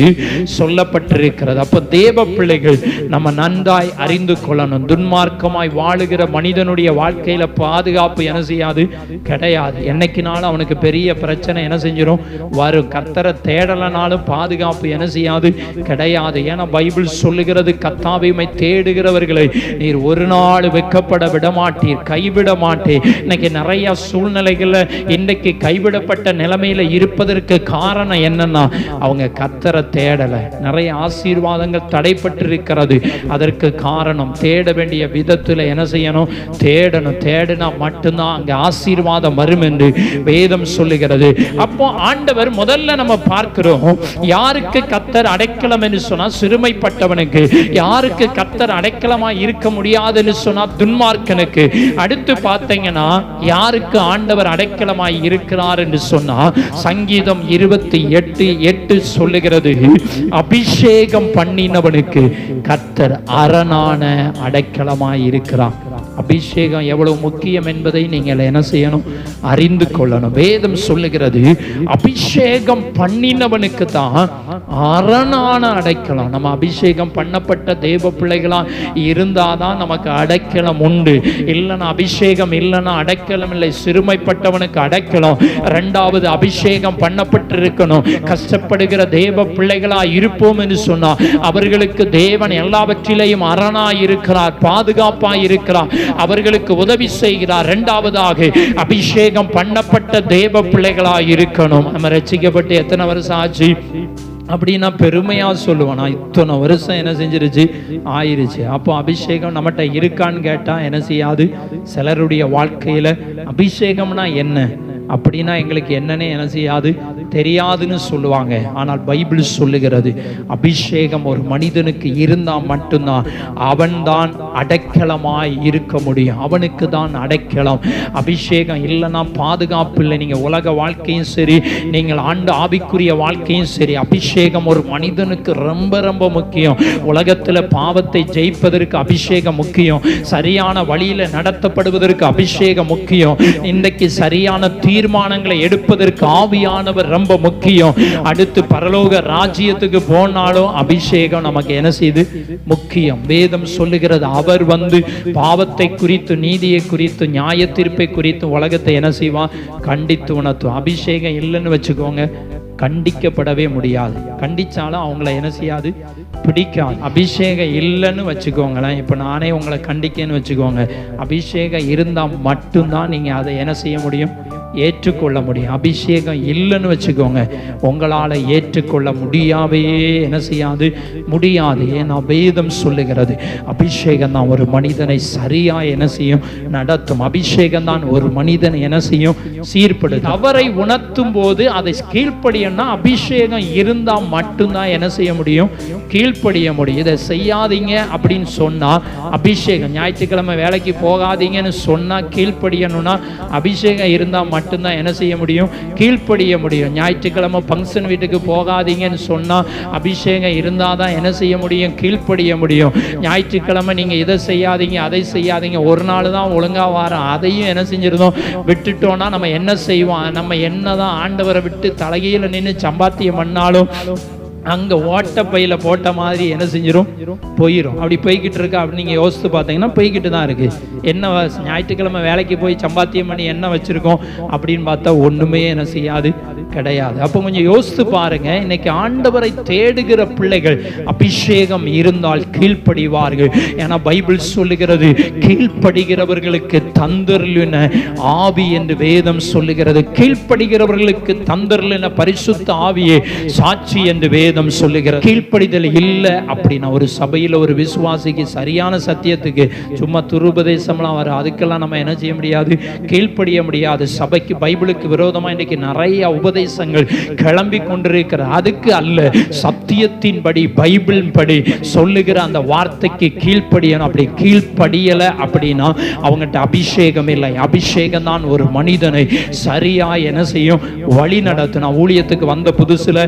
சொல்லப்பட்டிருக்கிறது. அப்ப தேவ பிள்ளைகள் நம்ம நன்றாய் அறிந்து கொள்ளணும். துன்மார்க்கமாய் வாழுகிற மனிதனுடைய வாழ்க்கையில பாதுகாப்பு என்ன செய்யாது? கிடையாது. என்னைக்குனாலும் அவனுக்கு பெரிய பிரச்சனை என்ன செஞ்சிடும்? வரும். கர்த்தரை தேடலனாலும் பாதுகாப்பு என்ன செய்யாது? கிடையாது. ஏன்னா பைபிள் சொல்லுகிறது, கர்த்தாவை தேடுகிறவர்களை நீர் ஒரு நாள் வெட்கப்பட விட மாட்டீர், கைவிட மாட்டீர். இன்னைக்கு நிறைய சூழ்நிலைகள்ல இன்றைக்கு கைவிடப்பட்ட நிலைமையில இருப்பதற்கு காரணம் என்னன்னா, அவங்க கர்த்தரை தேடல. நிறைய ஆசீர்வாதங்கள் தடைப்பட்டிருக்கிறது. அதற்கு காரணம் தேட வேண்டிய விதத்துல என்ன செய்யணும்? தேடணும். தேடினா மட்டும்தான் அங்க ஆசீர்வாதம் வரும் என்று வேதம் சொல்லுகிறது. அப்போ ஆண்டவர் முதல்ல நம்ம பார்க்கிறோம், யாருக்கு கர்த்தர் அடைக்கலம் என்று சொன்னா சிறுமைப்பட்டவனுக்கு. யாருக்கு கர்த்தர் அடைக்கலமா இருக்க முடியாதுன்னு சொன்னா துன்மார்க்கனுக்கு. அடுத்து பார்த்தீங்கன்னா யாருக்கு ஆண்டவர் அடைக்கலமாய் இருக்கிறார் என்று சொன்னா சங்கீதம் 28:8 சொல்லுகிறது, அபிஷேகம் பண்ணினவனுக்கு கர்த்தர் அரணான அடைக்கலமாய் இருக்கிறார். அபிஷேகம் எவ்வளவு முக்கியம் என்பதை நீங்கள் என்ன செய்யணும்? அறிந்து கொள்ளணும். வேதம் சொல்லுகிறது, அபிஷேகம் பண்ணினவனுக்கு தான் அரணான அடைக்கலம். நம்ம அபிஷேகம் பண்ணப்பட்ட தேவ பிள்ளைகளா இருந்தாதான் நமக்கு அடைக்கலம் உண்டு. இல்லைன்னா அபிஷேகம் இல்லைன்னா அடைக்கலம் இல்லை. சிறுமைப்பட்டவனுக்கு அடைக்கலம். இரண்டாவது, அபிஷேகம் பண்ணப்பட்டிருக்கணும். கஷ்டப்படுகிற தேவ பிள்ளைகளா இருப்போம் என்று சொன்னா அவர்களுக்கு தேவன் எல்லாவற்றிலையும் அரணாய் இருக்கிறார், பாதுகாப்பாய் இருக்கிறார், அவர்களுக்கு உதவி செய்கிறார். இரண்டாவதாக அபிஷேகம் பண்ணப்பட்ட தேவ பிள்ளைகளாய் இருக்கணும். நம்ம ரட்சிக்கப்பட்டு எத்தனை வருஷம் ஆச்சு அப்படின்னா பெருமையா சொல்லுவோம், நான் இத்தனை வருஷம் என்ன செஞ்சிருச்சு? ஆயிருச்சு. அப்போ அபிஷேகம் நம்மகிட்ட இருக்கான்னு கேட்டா என்ன செய்யாது? சிலருடைய வாழ்க்கையில அபிஷேகம்னா என்ன அப்படின்னா எங்களுக்கு என்னன்னே என்ன செய்யாது? தெரியாதுன்னு சொல்லுவாங்க. ஆனால் பைபிள் சொல்லுகிறது அபிஷேகம் ஒரு மனிதனுக்கு இருந்தா மட்டும்தான் அவன்தான் அடைக்கலமாய் இருக்க முடியும். அவனுக்கு தான் அடைக்கலம். அபிஷேகம் இல்லைன்னா பாதுகாப்பு இல்லை. நீங்க உலக வாழ்க்கையும் சரி, நீங்கள் ஆவிக்குரிய வாழ்க்கையும் சரி, அபிஷேகம் ஒரு மனிதனுக்கு ரொம்ப ரொம்ப முக்கியம். உலகத்துல பாவத்தை ஜெயிப்பதற்கு அபிஷேகம் முக்கியம். சரியான வழியில நடத்தப்படுவதற்கு அபிஷேகம் முக்கியம். இன்றைக்கு சரியான தீர்மானங்களை எடுப்பதற்கு ஆவியானவர் ரொம்ப முக்கியம். அடுத்து பரலோக ராஜ்யத்துக்கு போனாலும் அபிஷேகம் நமக்கு என்ன செய்து முக்கியம். வேதம் சொல்லுகிறது அவர் வந்து பாவத்தை குறித்து, நீதியை குறித்து, நியாய தீர்ப்பை குறித்து உலகத்தை என்ன செய்வான்? கண்டித்து உணர்த்தும். அபிஷேகம் இல்லைன்னு வச்சுக்கோங்க, கண்டிக்கப்படவே முடியாது. கண்டிச்சாலும் அவங்கள என்ன செய்யாது? பிடிக்காது. அபிஷேகம் இல்லைன்னு வச்சுக்கோங்களேன், இப்போ நானே உங்களை கண்டிக்கன்னு வச்சுக்கோங்க, அபிஷேகம் இருந்தால் மட்டும்தான் நீங்கள் அதை என்ன செய்ய முடியும்? ஏற்றுக்கொள்ள முடியும். அபிஷேகம் இல்லைன்னு வச்சுக்கோங்க, உங்களால் ஏற்றுக்கொள்ள முடியாவே என்ன செய்யாது? முடியாது. ஏன்னா வேதம் சொல்லுகிறது அபிஷேகம் தான் ஒரு மனிதனை சரியா என்ன செய்யும்? நடத்தும். அபிஷேகம் தான் ஒரு மனிதனை என்ன செய்யும்? சீர்படுத்தும். அவரை உணர்த்தும் போது அதை கீழ்ப்படியன்னா அபிஷேகம் இருந்தால் மட்டும்தான் என்ன செய்ய முடியும்? கீழ்ப்படிய முடியும். இதை செய்யாதீங்க அப்படின்னு சொன்னா அபிஷேகம், ஞாயிற்றுக்கிழமை வேலைக்கு போகாதீங்கன்னு சொன்னா கீழ்ப்படியணும்னா அபிஷேகம் இருந்தால் மட்டும்தான் என்ன செய்ய முடியும்? கீழ்ப்படிய முடியும். ஞாயிற்றுக்கிழமை ஃபங்க்ஷன் வீட்டுக்கு போகாதீங்கன்னு சொன்னா அபிஷேகம் இருந்தால் தான் என்ன செய்ய முடியும்? கீழ்ப்படிய முடியும். ஞாயிற்றுக்கிழமை நீங்க இதை செய்யாதீங்க, அதை செய்யாதீங்க, ஒரு நாள் தான் ஒழுங்கா வாரம், அதையும் என்ன செஞ்சிருந்தோம்? விட்டுட்டோம்னா நம்ம என்ன செய்வோம்? நம்ம என்னதான் ஆண்டவரை விட்டு தலைகீழ நின்று சம்பாத்தியம் பண்ணாலும் அங்க ஓட்ட பையில போட்ட மாதிரி என்ன செஞ்சிடும்? போயிடும். அப்படி போய்கிட்டு இருக்கு அப்படின்னு நீங்க யோசித்து பார்த்தீங்கன்னா போய்கிட்டு தான் இருக்கு. என்ன ஞாயிற்றுக்கிழமை வேலைக்கு போய் சம்பாத்தியம் பண்ணி என்ன வச்சிருக்கோம் அப்படின்னு பார்த்தா ஒண்ணுமே என்ன செய்யாது? கிடையாது. அப்போ கொஞ்சம் யோசித்து பாருங்க. இன்னைக்கு ஆண்டவரை தேடுகிற பிள்ளைகள் அபிஷேகம் இருந்தால் கீழ்ப்படிவார்கள். ஏன்னா பைபிள் சொல்லுகிறது கீழ்ப்படுகிறவர்களுக்கு தந்தருளின ஆவி என்று வேதம் சொல்லுகிறது. கீழ்ப்படுகிறவர்களுக்கு தந்தருளின பரிசுத்த ஆவியே சாட்சி என்று வேதம் சொல்லுகிறது. கீழ்ப்படிதல் இல்லை அப்படின்னா ஒரு சபையில் ஒரு விசுவாசிக்கு சரியான சத்தியத்துக்கு சும்மா துருபதேசம்லாம் வரும், அதுக்கெல்லாம் நம்ம என்ன செய்ய முடியாது? கீழ்ப்படிய முடியாது. சபைக்கு பைபிளுக்கு விரோதமா இன்னைக்கு நிறைய உபதேசங்கள் கிளம்பி கொண்டிருக்கிற, அதுக்கு அல்ல, சத்தியத்தின்படி பைபிள் படி சொல்லுகிற அந்த வார்த்தைக்கு கீழ்ப்படியணும். அப்படி கீழ்ப்படியலை அப்படின்னா அவங்ககிட்ட அபிஷேகம் இல்லை. அபிஷேகம் தான் ஒரு மனிதனை சரியா என்ன செய்யும்? வழி நடத்தும். நான் ஊழியத்துக்கு வந்த புதுசுல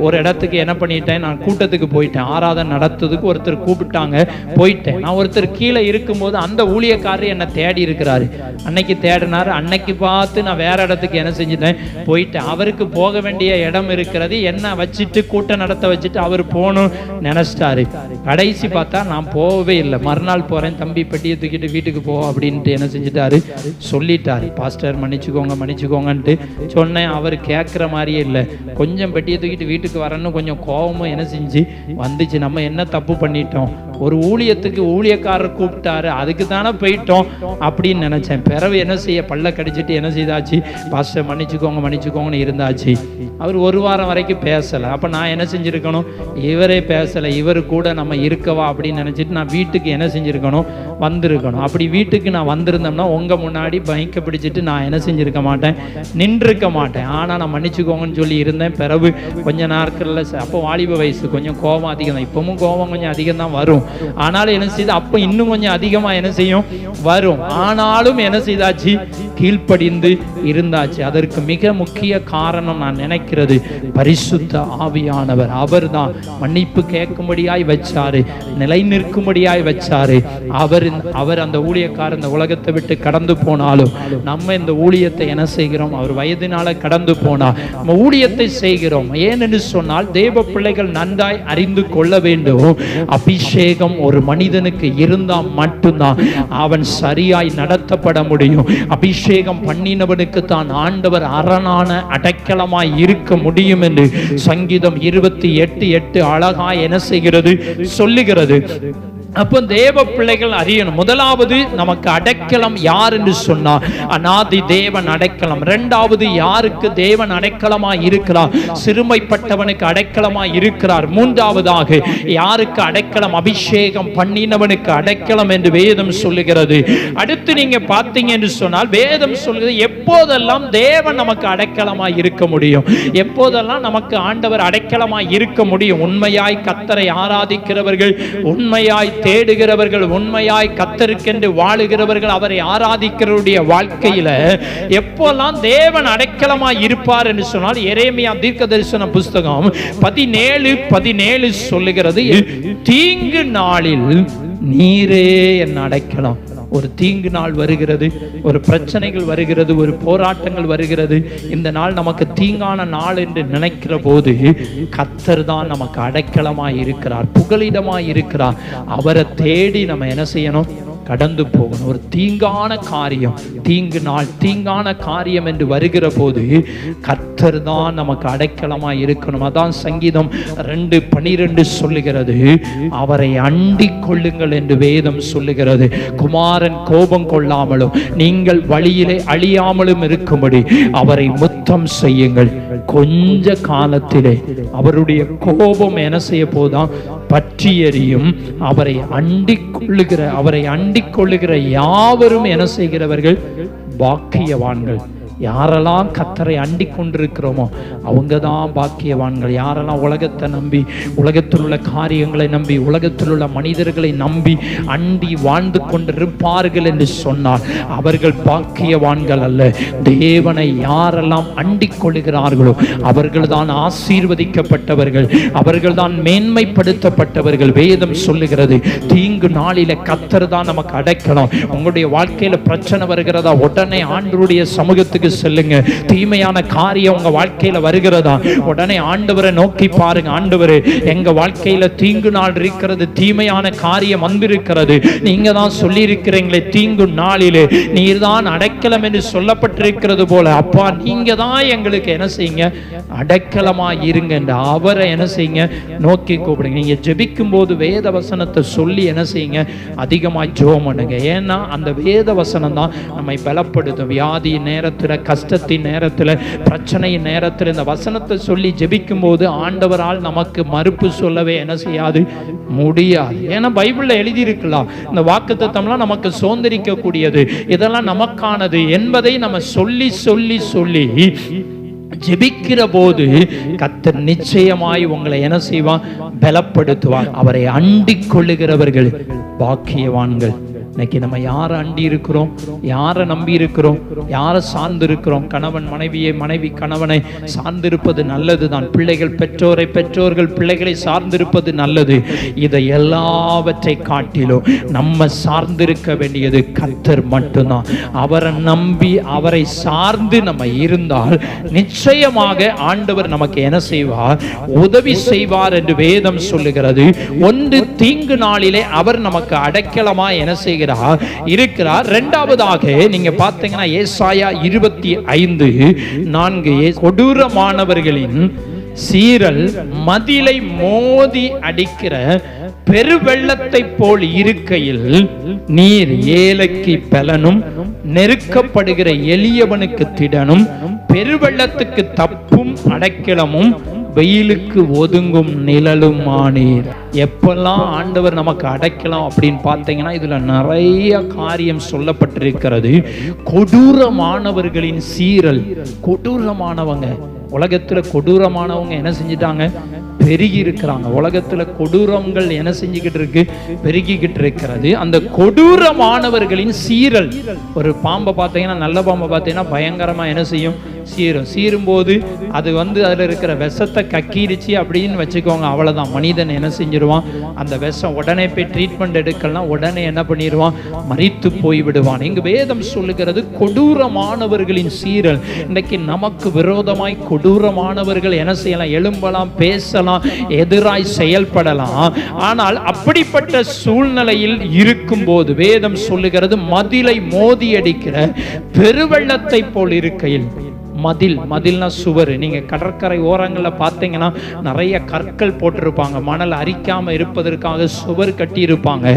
ஒரு இடத்துக்கு என்ன பண்ணிட்டேன், நான் கூட்டத்துக்கு போயிட்டேன். ஆராதனை நடத்துறதுக்கு ஒருத்தர் கூப்பிட்டாங்க, போயிட்டேன். நான் ஒருத்தர் கீழே இருக்கும்போது அந்த ஊழியக்காரர் என்னை தேடி இருக்கிறாரு. அன்னைக்கு தேடினாரு, அன்னைக்கு பார்த்து நான் வேற இடத்துக்கு என்ன செஞ்சுட்டேன்? போயிட்டேன். அவருக்கு போக வேண்டிய இடம் இருக்கிறது, என்ன வச்சுட்டு கூட்டம் நடத்த வச்சுட்டு அவர் போகணும் நினைச்சிட்டாரு. கடைசி பார்த்தா நான் போகவே இல்லை. மறுநாள் போறேன், தம்பி பெட்டியை தூக்கிட்டு வீட்டுக்கு போ அப்படின்ட்டு என்ன செஞ்சுட்டாரு? சொல்லிட்டாரு. பாஸ்டர் மன்னிச்சுக்கோங்க மன்னிச்சுக்கோங்கன்ட்டு சொன்னேன். அவர் கேட்குற மாதிரியே இல்லை. கொஞ்சம் பெட்டியை தூக்கிட்டு வீட்டுக்கு வரணும் கொஞ்சம் கோபமும் என்ன செஞ்சு வந்துச்சு. நம்ம என்ன தப்பு பண்ணிட்டோம்? ஒரு ஊழியத்துக்கு ஊழியக்காரர் கூப்பிட்டாரு, அதுக்கு தானே போயிட்டோம் அப்படின்னு நினைச்சேன். பிறகு என்ன செய்ய? பல்ல கடிச்சிட்டு என்ன செய்தாச்சு? பாஸ்டர் மன்னிச்சுக்கோங்க மன்னிச்சுக்கோங்கன்னு இருந்தாச்சு. அவர் ஒரு வாரம் வரைக்கும் பேசலை. அப்போ நான் என்ன செஞ்சுருக்கணும்? இவரே பேசலை, இவர் கூட நம்ம இருக்கவா அப்படின்னு நினச்சிட்டு நான் வீட்டுக்கு என்ன செஞ்சுருக்கணும்? வந்திருக்கணும். அப்படி வீட்டுக்கு நான் வந்திருந்தோம்னா உங்கள் முன்னாடி பைக்கை பிடிச்சிட்டு நான் என்ன செஞ்சுருக்க மாட்டேன்? நின்றுருக்க மாட்டேன். ஆனால் நான் மன்னிச்சுக்கோங்கன்னு சொல்லி இருந்தேன். பிறகு கொஞ்சம் நாட்களில் அப்போ வாலிப வயசு, கொஞ்சம் கோபம் அதிகம் தான். இப்பவும் கோபம் கொஞ்சம் அதிகம் தான் வரும். ஆனாலும் என்ன செய்யுது? அப்போ இன்னும் கொஞ்சம் அதிகமாக என்ன செய்யும்? வரும். ஆனாலும் என்ன செய்தாச்சு? கீழ்ப்படிந்து இருந்தாச்சு. அதற்கு மிக முக்கிய காரணம் நான் நினைக்கிறது பரிசுத்த ஆவியானவர். அவர் தான் மன்னிப்பு கேட்கும்படியாய் வச்சாரு, நிலை நிற்கும்படியாய் வச்சாரு. அவர் அந்த ஊழியக்காரர் இந்த உலகத்தை விட்டு கடந்து போனாலும் நம்ம இந்த ஊழியத்தை என்ன செய்கிறோம்? அவர் வயதினால கடந்து போனா நம்ம ஊழியத்தை செய்கிறோம். ஏனென்று சொன்னால் தேவ பிள்ளைகள் நன்றாய் அறிந்து கொள்ள வேண்டும், அபிஷேகம் ஒரு மனிதனுக்கு இருந்தால் மட்டும்தான் அவன் சரியாய் நடத்தப்பட முடியும். அபிஷேகம் பண்ணினவனுக்கு தான் ஆண்டவர் அரணான அடைக்கலமாய் இருக்க முடியும் என்று சங்கீதம் 28:8 அழகாய் என்ன செய்கிறது? சொல்லுகிறது. அப்போ தேவ பிள்ளைகள் அறியணும். முதலாவது நமக்கு அடைக்கலம் யார் என்று சொன்னார், அநாதி தேவன் அடைக்கலம். இரண்டாவது யாருக்கு தேவன் அடைக்கலமாய் இருக்கிறார், சிறுமைப்பட்டவனுக்கு அடைக்கலமாய் இருக்கிறார். மூன்றாவதாக யாருக்கு அடைக்கலம், அபிஷேகம் பண்ணினவனுக்கு அடைக்கலம் என்று வேதம் சொல்லுகிறது. அடுத்து நீங்க பார்த்தீங்க என்று சொன்னால் வேதம் சொல்லுகிறது எப்போதெல்லாம் தேவன் நமக்கு அடைக்கலமாய் இருக்க முடியும், எப்போதெல்லாம் நமக்கு ஆண்டவர் அடைக்கலமாய் இருக்க முடியும். உண்மையாய் கர்த்தரை ஆராதிக்கிறவர்கள், உண்மையாய் தேடுகிறவர்கள், உண்மையாய் கர்த்தருக்கென்று வாழுகிறவர்கள், அவரை ஆராதிக்கிறவருடைய வாழ்க்கையில எப்போல்லாம் தேவன் அடைக்கலமாய் இருப்பார் என்று சொன்னால் எரேமியா தீர்க்கதரிசன புஸ்தகம் 17:17 சொல்லுகிறது, தீங்கு நாளில் நீரே என் அடைக்கலம். ஒரு தீங்கு நாள் வருகிறது, ஒரு பிரச்சனைகள் வருகிறது, ஒரு போராட்டங்கள் வருகிறது. இந்த நாள் நமக்கு தீங்கான நாள் என்று நினைக்கிற போது கர்த்தர் தான் நமக்கு அடைக்கலமாய் இருக்கிறார், புகலிடமாய் இருக்கிறார். அவரை தேடி நம்ம என்ன செய்யணும், கடந்து போகணும். ஒரு தீங்கான காரியம், தீங்கு நாள், தீங்கான காரியம் என்று வருகிற போது கர்த்தர் தான் நமக்கு அடைக்கலமாய் இருக்கணும். அதான் சங்கீதம் 2:12 சொல்லுகிறது, அவரை அண்டிக் கொள்ளுங்கள் என்று வேதம் சொல்லுகிறது. குமாரன் கோபம் கொள்ளாமலும் நீங்கள் வழியிலே அழியாமலும் இருக்கும்படி அவரை முத்தம் செய்யுங்கள். கொஞ்ச காலத்திலே அவருடைய கோபம் என்ன செய்ய போதாம், பற்றி எரியும். அவரை அண்டிக் கொள்ளுகிற யாவரும் என்ன செய்கிறவர்கள், பாக்கியவான்கள். யாரெல்லாம் கர்த்தரை அண்டிக் கொண்டிருக்கிறோமோ அவங்க தான் பாக்கியவான்கள். யாரெல்லாம் உலகத்தை நம்பி, உலகத்தில் உள்ள காரியங்களை நம்பி, உலகத்தில் உள்ள மனிதர்களை நம்பி அண்டி வாழ்ந்து கொண்டிருப்பார்கள் என்று சொன்னால் அவர்கள் பாக்கியவான்கள் அல்ல. தேவனை யாரெல்லாம் அண்டிக் கொள்ளுகிறார்களோ அவர்கள் தான் ஆசீர்வதிக்கப்பட்டவர்கள், அவர்கள் தான் மேன்மைப்படுத்தப்பட்டவர்கள். வேதம் சொல்லுகிறது தீங்கு நாளில கர்த்தர் தான் நமக்கு அடைக்கலம். உங்களுடைய வாழ்க்கையில பிரச்சனை வருகிறதா, உடனே ஆண்டவருடைய சமூகத்துக்கு செல்லுங்க. தீமையான காரியம் உங்க வாழ்க்கையில வருகிறதா, உடனே ஆண்டவரை நோக்கி பாருங்க. ஆண்டவரே, எங்க வாழ்க்கையில தீங்கு நாள் இருக்கிறது, தீமையான காரியம் வந்திருக்கிறது. நீங்க தான் சொல்லி இருக்கிறீங்களே தீங்கு நாளிலே நீர்தான் அடைக்கலம் என்று சொல்லப்பட்டிருக்கிறது போல, அப்பா நீங்க தான் எங்களுக்கு என்ன செய்யுங்க, அடைக்கலமா இருங்க என்று அவரை என்ன செய்யுங்க, நோக்கி கூப்பிடுங்க. நீங்க ஜெபிக்கும் போது வேத வசனத்தை சொல்லி என்ன செய்யுங்க, அதிகமாய் ஜெபம் பண்ணுங்க. ஏன்னா அந்த வேத வசனம் தான் நம்மை பலப்படுத்தும். வியாதி நேரத்தில், கஷ்டத்தின் நேரத்தில், பிரச்சனையின் நேரத்தில் இந்த வசனத்தை சொல்லி ஜெபிக்கும் போது ஆண்டவரால் நமக்கு மறுப்பு சொல்லவே என்ன செய்யாது, முடியாது. ஏன்னா பைபிள்ல எழுதி இருக்கலாம், இந்த வாக்குத்தத்தம்லாம் நமக்கு சுதந்திரிக்க கூடியது, இதெல்லாம் நமக்கானது என்பதை நம்ம சொல்லி சொல்லி சொல்லி ஜெபிக்கிற போது கர்த்தர் நிச்சயமாய் உங்களை என்ன செய்வார், பலப்படுத்துவார். அவரை அண்டிக் கொள்ளுகிறவர்கள் பாக்கியவான்கள். இன்னைக்கு நம்ம யாரை அண்டி இருக்கிறோம், யாரை நம்பி இருக்கிறோம், யாரை சார்ந்து இருக்கிறோம்? கணவன் மனைவியை, மனைவி கணவனை சார்ந்திருப்பது நல்லது தான். பிள்ளைகள் பெற்றோரை, பெற்றோர்கள் பிள்ளைகளை சார்ந்திருப்பது நல்லது. இதை எல்லாவற்றை காட்டிலும் நம்ம சார்ந்திருக்க வேண்டியது கர்த்தர் மட்டும்தான். அவரை நம்பி அவரை சார்ந்து நம்ம இருந்தால் நிச்சயமாக ஆண்டவர் நமக்கு என்ன செய்வார், உதவி செய்வார் என்று வேதம் சொல்லுகிறது. ஒன்று, தீங்கு நாளிலே அவர் நமக்கு அடைக்கலமா என்ன செய்கிறார், இருக்கிறார். இரண்டாவதாக நீங்க பார்த்தீங்கன்னா ஏசாயா 25:4, கொடூரமானவர்களின் சீரல் மதிலை மோதி அடிக்கிற பெருவெள்ளத்தை போல் இருக்கையில் நீர் ஏழைக்கு பலனும், நெருக்கப்படுகிற எளியவனுக்கு திடனும், பெருவெள்ளத்துக்கு தப்பும் அடைக்கலமும், வெயிலுக்கு ஒதுங்கும் நிழலும் ஆனீர். எப்பெல்லாம் ஆண்டவர் நமக்கு அடைக்கலாம் அப்படின்னு பார்த்தீங்கன்னா இதுல நிறைய காரியம் சொல்லப்பட்டிருக்கிறது. கொடூரமானவர்களின் சீரல். கொடூரமானவங்க, உலகத்துல கொடூரமானவங்க என்ன செஞ்சிட்டாங்க, பெருகி இருக்கிறாங்க. உலகத்துல கொடூரங்கள் என்ன செஞ்சுக்கிட்டு இருக்கு, பெருகிக்கிட்டு இருக்கிறது. அந்த கொடூரமானவர்களின் சீரல். ஒரு பாம்பை பார்த்தீங்கன்னா, நல்ல பாம்பை பார்த்தீங்கன்னா பயங்கரமா என்ன செய்யும், சீரும். சீரும் போது அது அதுல இருக்கிற விஷத்தை கக்கிருச்சு அப்படின்னு வச்சுக்கோங்க, அவ்வளவுதான். மனிதன் என்ன செஞ்சிருவான், அந்த விஷம் உடனே போய் ட்ரீட்மெண்ட் எடுக்கலாம், உடனே என்ன பண்ணிடுவான், மரித்து போய் விடுவான். இங்கு வேதம் சொல்லுகிறது கொடூரமானவர்களின் சீரல். இன்னைக்கு நமக்கு விரோதமாய் கொடூரமானவர்கள் என்ன செய்யலாம், எழும்பலாம், பேசலாம், எதிராய் செயல்படலாம். ஆனால் அப்படிப்பட்ட சூழ்நிலையில் இருக்கும் போது வேதம் சொல்லுகிறது மதிலை மோதி அடிக்கிற பெருவெள்ளத்தை போல் இருக்கையில், மதில்னா சுவர். நீங்க கடற்கரை ஓரங்களில் பார்த்தீங்கன்னா நிறைய கற்கள் போட்டிருப்பாங்க, மணல் அரிக்காம இருப்பதற்காக சுவர் கட்டி இருப்பாங்க.